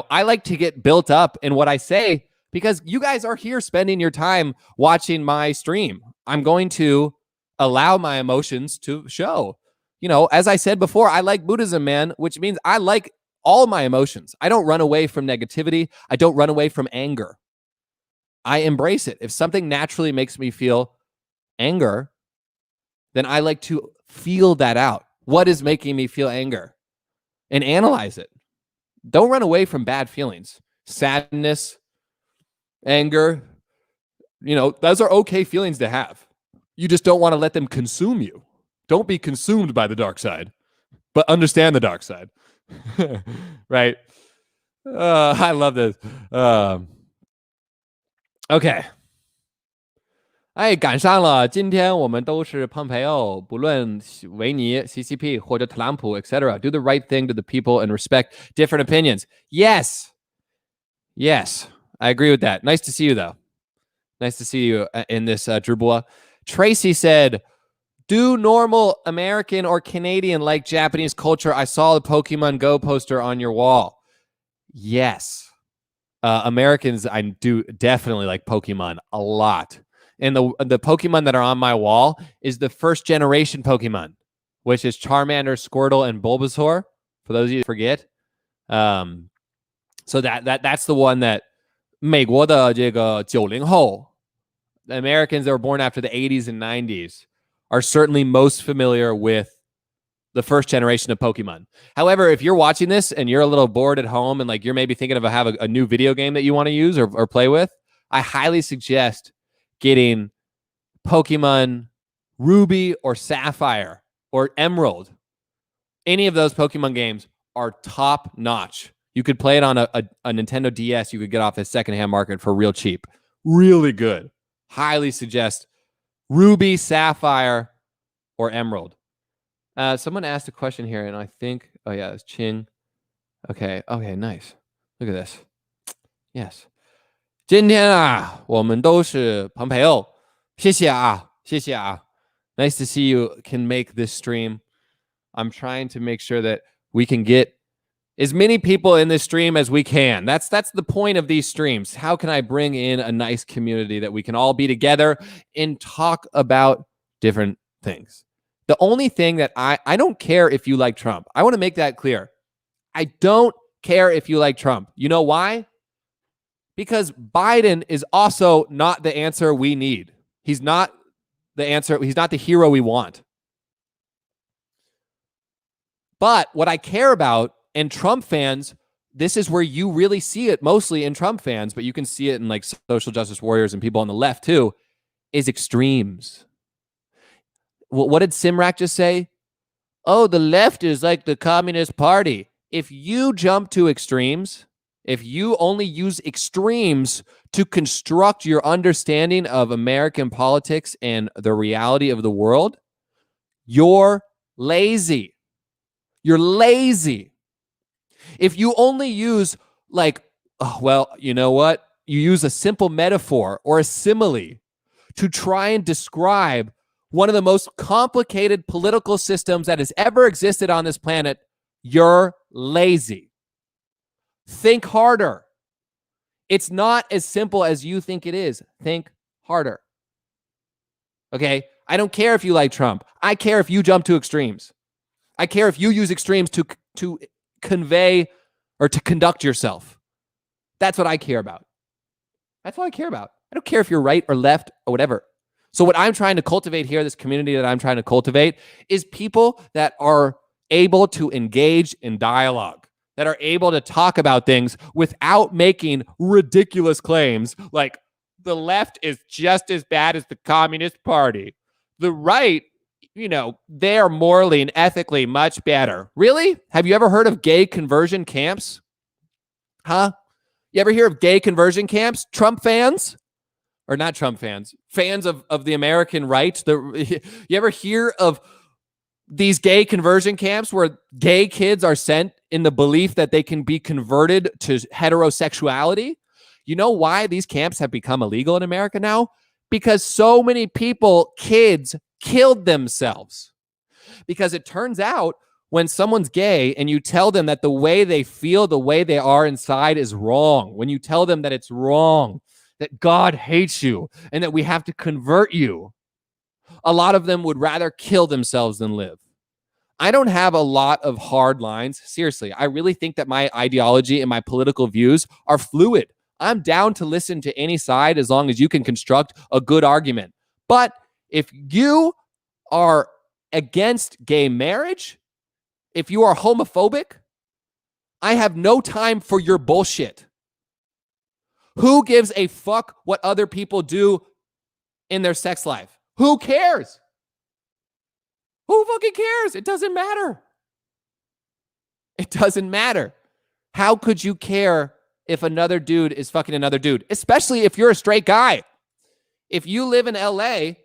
S1: I like to get built up in what I say because you guys are here spending your time watching my stream. I'm going to allow my emotions to show. As I said before, I like Buddhism, man, which means I like all my emotions. I don't run away from negativity. I don't run away from anger. I embrace it. If something naturally makes me feel anger, then I like to feel that out. What is making me feel anger? And analyze it. Don't run away from bad feelings. Sadness, anger, those are okay feelings to have. You just don't want to let them consume you. Don't be consumed by the dark side, but understand the dark side. Right? I love this. OK。赶上了，今天我们都是蓬佩奥，不论维尼、CCP 或者特朗普 etc. Do the right thing to the people and respect different opinions. Yes. I agree with that. Nice to see you, though. Nice to see you in this直播. Tracy said, do normal American or Canadian like Japanese culture. I saw the Pokemon Go poster on your wall. Yes. Americans, I do definitely like Pokemon a lot. And the Pokemon that are on my wall is the first generation Pokemon, which is Charmander, Squirtle, and Bulbasaur. For those of you who forget. So that's the one that 美国的这个90后 the Americans that were born after the 80s and 90s are certainly most familiar with the first generation of Pokemon. However, if you're watching this and you're a little bored at home and like you're maybe thinking of a new video game that you want to use or play with, I highly suggest getting Pokemon Ruby or Sapphire or Emerald. Any of those Pokemon games are top notch. You could play it on a Nintendo DS. You could get off a secondhand market for real cheap. Really good. Highly suggest Ruby, Sapphire, or Emerald. Someone asked a question here, and I think, oh yeah, it's Ching. Okay, nice. Look at this. Yes. 今天啊，我们都是朋友，谢谢啊。Nice to see you can make this stream. I'm trying to make sure that we can get as many people in this stream as we can. That's the point of these streams. How can I bring in a nice community that we can all be together and talk about different things? The only thing that I don't care if you like Trump. I want to make that clear. I don't care if you like Trump. You know why? Because Biden is also not the answer we need. He's not the answer. He's not the hero we want. But what I care about, and Trump fans, this is where you really see it mostly in Trump fans, but you can see it in like social justice warriors and people on the left too, is extremes. What did Simrak just say? Oh, the left is like the Communist Party. If you jump to extremes, if you only use extremes to construct your understanding of American politics and the reality of the world, you're lazy. You're lazy. If you only use like, oh, well, you know what? You use a simple metaphor or a simile to try and describe one of the most complicated political systems that has ever existed on this planet, You're lazy. Think harder. It's not as simple as you think it is. Think harder. Okay? I don't care if you like Trump. I care if you jump to extremes. I care if you use extremes to convey or to conduct yourself. That's what I care about. That's all I care about. I don't care if you're right or left or whatever. So what I'm trying to cultivate here, this community that I'm trying to cultivate, is people that are able to engage in dialogue, that are able to talk about things without making ridiculous claims like the left is just as bad as the Communist Party. The right, they are morally and ethically much better. Really? Have you ever heard of gay conversion camps? Huh? You ever hear of gay conversion camps? Trump fans? Or not Trump fans, fans of the American right. You ever hear of these gay conversion camps where gay kids are sent in the belief that they can be converted to heterosexuality? You know why these camps have become illegal in America now? Because so many kids killed themselves. Because it turns out when someone's gay and you tell them that the way they feel, the way they are inside is wrong, when you tell them that it's wrong, that God hates you and that we have to convert you, a lot of them would rather kill themselves than live. I don't have a lot of hard lines. Seriously, I really think that my ideology and my political views are fluid. I'm down to listen to any side as long as you can construct a good argument. But if you are against gay marriage, if you are homophobic, I have no time for your bullshit. Who gives a fuck what other people do in their sex life? Who cares? Who fucking cares? It doesn't matter. It doesn't matter. How could you care if another dude is fucking another dude? Especially if you're a straight guy. If you live in LA,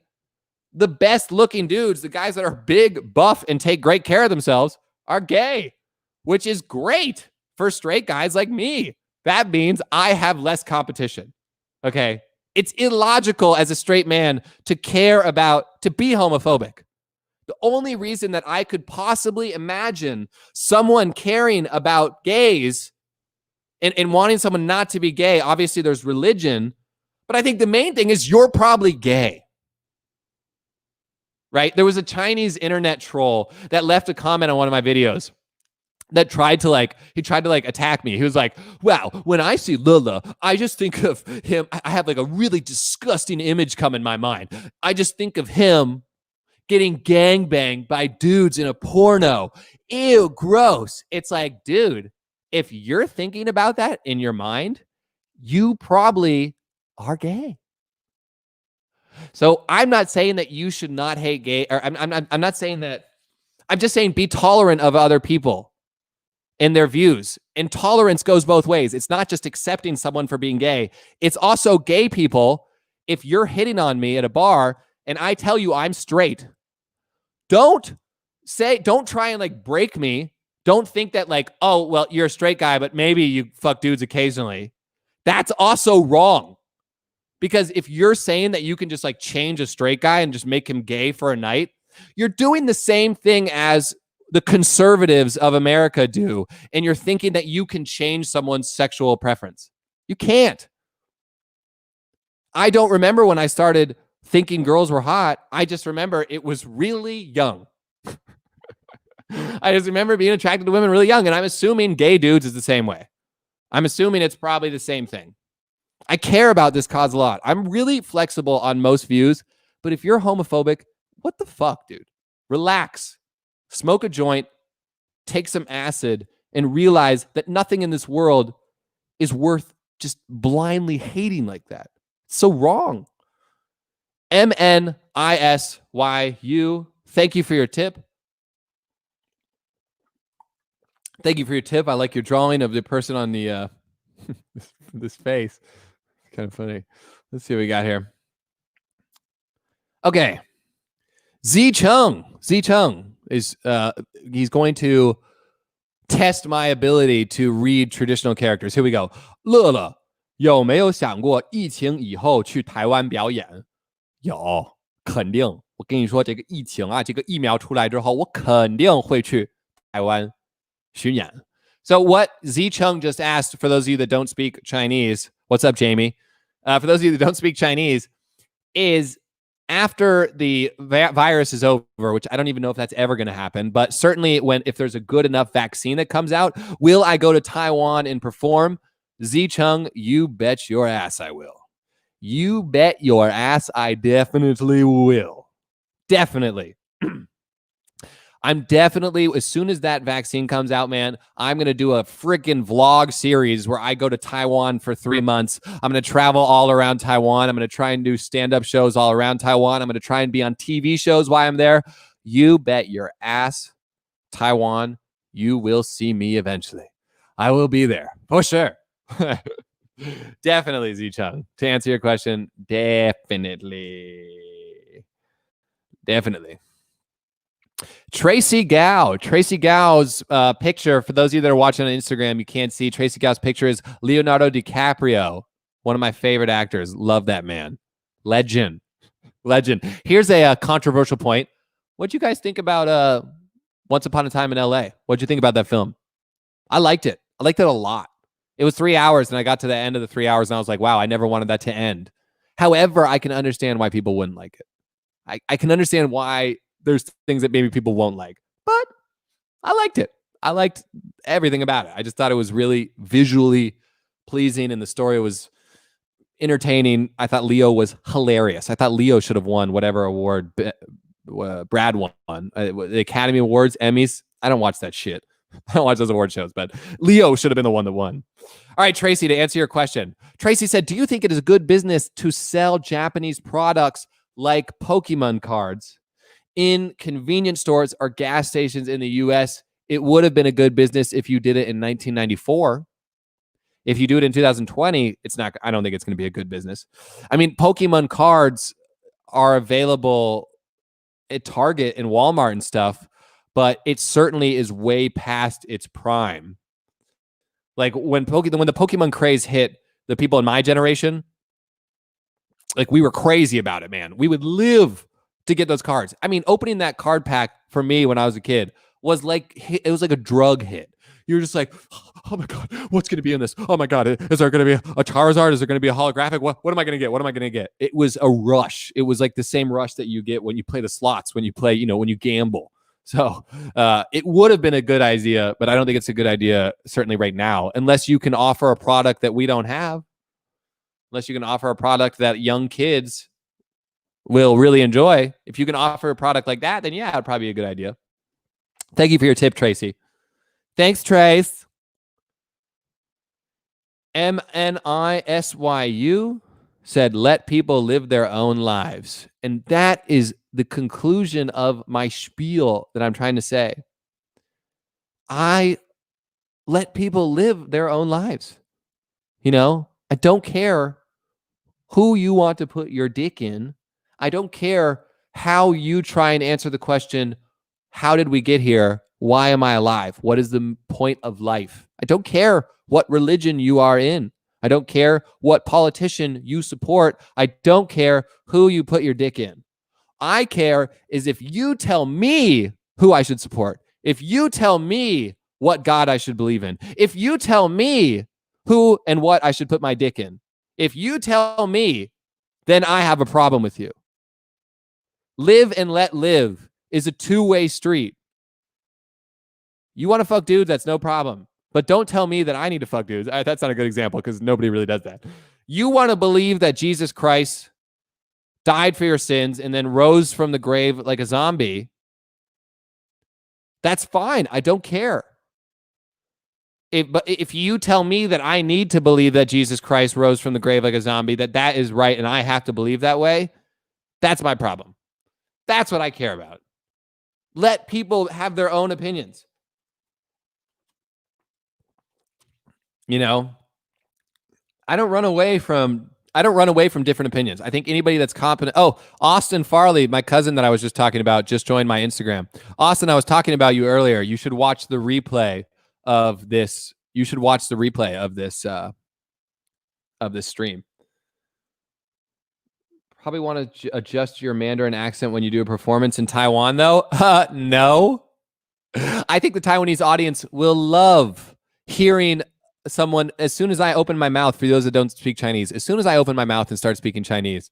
S1: the best looking dudes, the guys that are big, buff, and take great care of themselves are gay, which is great for straight guys like me. That means I have less competition. Okay. It's illogical as a straight man to be homophobic. The only reason that I could possibly imagine someone caring about gays and wanting someone not to be gay, obviously there's religion, but I think the main thing is you're probably gay. Right? There was a Chinese internet troll that left a comment on one of my videos that tried to attack me. He was like, wow, when I see Lula, I just think of him. I have like a really disgusting image come in my mind. I just think of him getting gangbanged by dudes in a porno. Ew, gross. It's like, dude, if you're thinking about that in your mind, you probably are gay. So I'm not saying that you should not hate gay, or I'm not saying that. I'm just saying be tolerant of other people and their views. And tolerance goes both ways. It's not just accepting someone for being gay. It's also gay people. If you're hitting on me at a bar and I tell you I'm straight, don't try and like break me. Don't think that like, oh, well, you're a straight guy, but maybe you fuck dudes occasionally. That's also wrong. Because if you're saying that you can just like change a straight guy and just make him gay for a night, you're doing the same thing as the conservatives of America do. And you're thinking that you can change someone's sexual preference. You can't. I don't remember when I started thinking girls were hot. I just remember it was really young. I just remember being attracted to women really young. And I'm assuming gay dudes is the same way. I'm assuming it's probably the same thing. I care about this cause a lot. I'm really flexible on most views, but if you're homophobic, what the fuck, dude? Relax, smoke a joint, take some acid, and realize that nothing in this world is worth just blindly hating like that. It's so wrong. MNISYU, thank you for your tip. Thank you for your tip. I like your drawing of the person on the this face. Kind of funny. Let's see what we got here. Okay. Z Chung is he's going to test my ability to read traditional characters. Here we go. 乐乐有没有想过疫情以后去台湾表演？有，肯定。我跟你说，这个疫情啊，这个疫苗出来之后，我肯定会去台湾 Xinjiang. So what Zicheng just asked, for those of you that don't speak Chinese, what's up, Jamie? For those of you that don't speak Chinese, is after the virus is over, which I don't even know if that's ever going to happen, but certainly if there's a good enough vaccine that comes out, will I go to Taiwan and perform? Zicheng, you bet your ass I will. You bet your ass I definitely will. Definitely. I'm definitely, as soon as that vaccine comes out, man, I'm going to do a freaking vlog series where I go to Taiwan for 3 months. I'm going to travel all around Taiwan. I'm going to try and do stand-up shows all around Taiwan. I'm going to try and be on TV shows while I'm there. You bet your ass, Taiwan, you will see me eventually. I will be there for sure. Definitely, Zicheng. To answer your question, definitely. Tracy Gao's picture, for those of you that are watching on Instagram, you can't see. Tracy Gao's picture is Leonardo DiCaprio, one of my favorite actors. Love that man. Legend. Here's a controversial point. What'd you guys think about Once Upon a Time in LA? What'd you think about that film? I liked it. I liked it a lot. It was 3 hours, and I got to the end of the 3 hours, and I was like, wow, I never wanted that to end. However, I can understand why people wouldn't like it. I can understand why there's things that maybe people won't like, but I liked it. I liked everything about it. I just thought it was really visually pleasing, and the story was entertaining. I thought Leo was hilarious. I thought Leo should have won whatever award Brad won. The Academy Awards, Emmys. I don't watch that shit. I don't watch those award shows, but Leo should have been the one that won. All right, Tracy, to answer your question. Tracy said, do you think it is a good business to sell Japanese products like Pokemon cards in convenience stores or gas stations in the US? It would have been a good business if you did it in 1994. If you do it in 2020, it's not. I don't think it's going to be a good business. I mean, Pokemon cards are available at Target and Walmart and stuff, but it certainly is way past its prime. Like when the Pokemon craze hit the people in my generation, like we were crazy about it, man. We would live to get those cards. I mean, opening that card pack for me when I was a kid was like a drug hit. You're just like, oh my God, what's going to be in this? Oh my God, is there going to be a Charizard? Is there going to be a holographic? What am I going to get? What am I going to get? It was a rush. It was like the same rush that you get when you play the slots, when you play, when you gamble. So it would have been a good idea, but I don't think it's a good idea, certainly right now, unless you can offer a product that we don't have, unless you can offer a product that young kids will really enjoy. If you can offer a product like that, then yeah, it'd probably be a good idea. Thank you for your tip, Tracy. Thanks, Trace. MNISYU said, let people live their own lives. And that is the conclusion of my spiel that I'm trying to say. I let people live their own lives. I don't care who you want to put your dick in. I don't care how you try and answer the question, how did we get here? Why am I alive? What is the point of life? I don't care what religion you are in. I don't care what politician you support. I don't care who you put your dick in. I care is if you tell me who I should support, if you tell me what God I should believe in, if you tell me who and what I should put my dick in, if you tell me, then I have a problem with you. Live and let live is a two-way street. You want to fuck dudes, that's no problem. But don't tell me that I need to fuck dudes. That's not a good example because nobody really does that. You want to believe that Jesus Christ died for your sins and then rose from the grave like a zombie. That's fine. I don't care. But if you tell me that I need to believe that Jesus Christ rose from the grave like a zombie, that is right and I have to believe that way, that's my problem. That's what I care about. Let people have their own opinions. I don't run away from different opinions. I think anybody that's competent. Oh, Austin Farley, my cousin that I was just talking about, just joined my Instagram. Austin, I was talking about you earlier. You should watch the replay of this. You should watch the replay of this stream. Probably want to adjust your Mandarin accent when you do a performance in Taiwan, though. No. I think the Taiwanese audience will love hearing someone, as soon as I open my mouth, for those that don't speak Chinese, as soon as I open my mouth and start speaking Chinese,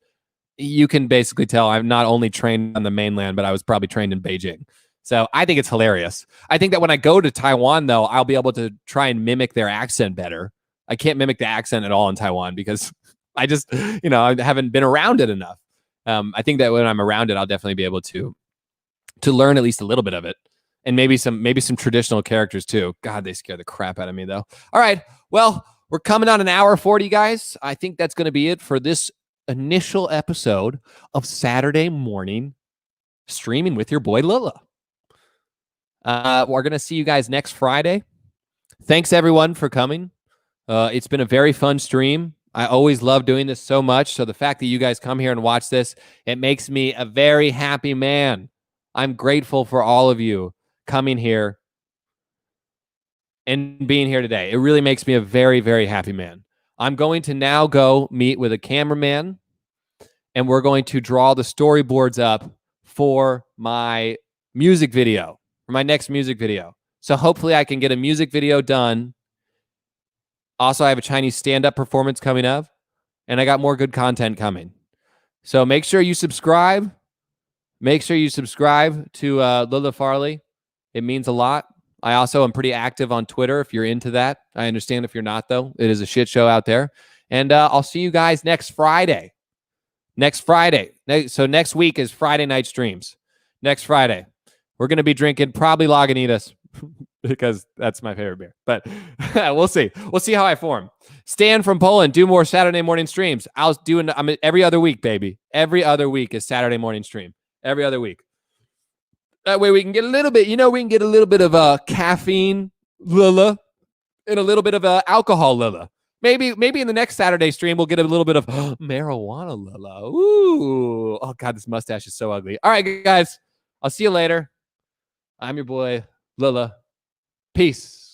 S1: you can basically tell I'm not only trained on the mainland, but I was probably trained in Beijing. So I think it's hilarious. I think that when I go to Taiwan, though, I'll be able to try and mimic their accent better. I can't mimic the accent at all in Taiwan because I just, I haven't been around it enough. I think that when I'm around it, I'll definitely be able to learn at least a little bit of it, and maybe some traditional characters too. God, they scare the crap out of me though. All right, well, we're coming on an hour 40, guys. I think that's going to be it for this initial episode of Saturday morning streaming with your boy Lilla. We're going to see you guys next Friday. Thanks everyone for coming. It's been a very fun stream. I always love doing this so much. So the fact that you guys come here and watch this, it makes me a very happy man. I'm grateful for all of you coming here and being here today. It really makes me a very, very happy man. I'm going to now go meet with a cameraman, and we're going to draw the storyboards up for my music video, for my next music video. So hopefully I can get a music video done. Also, I have a Chinese stand-up performance coming up, and I got more good content coming. So make sure you subscribe. Make sure you subscribe to Lilla Farley. It means a lot. I also am pretty active on Twitter if you're into that. I understand if you're not, though. It is a shit show out there. And I'll see you guys next Friday. Next Friday. So next week is Friday night streams. Next Friday. We're going to be drinking probably Lagunitas because that's my favorite beer. But we'll see. We'll see how I form. Stan from Poland, do more Saturday morning streams. I'm every other week, baby. Every other week is Saturday morning stream. Every other week. That way we can get a little bit, we can get a little bit of caffeine Lilla and a little bit of alcohol Lilla. Maybe in the next Saturday stream, we'll get a little bit of marijuana Lilla. Ooh. Oh, God, this mustache is so ugly. All right, guys. I'll see you later. I'm your boy, Lilla. Peace.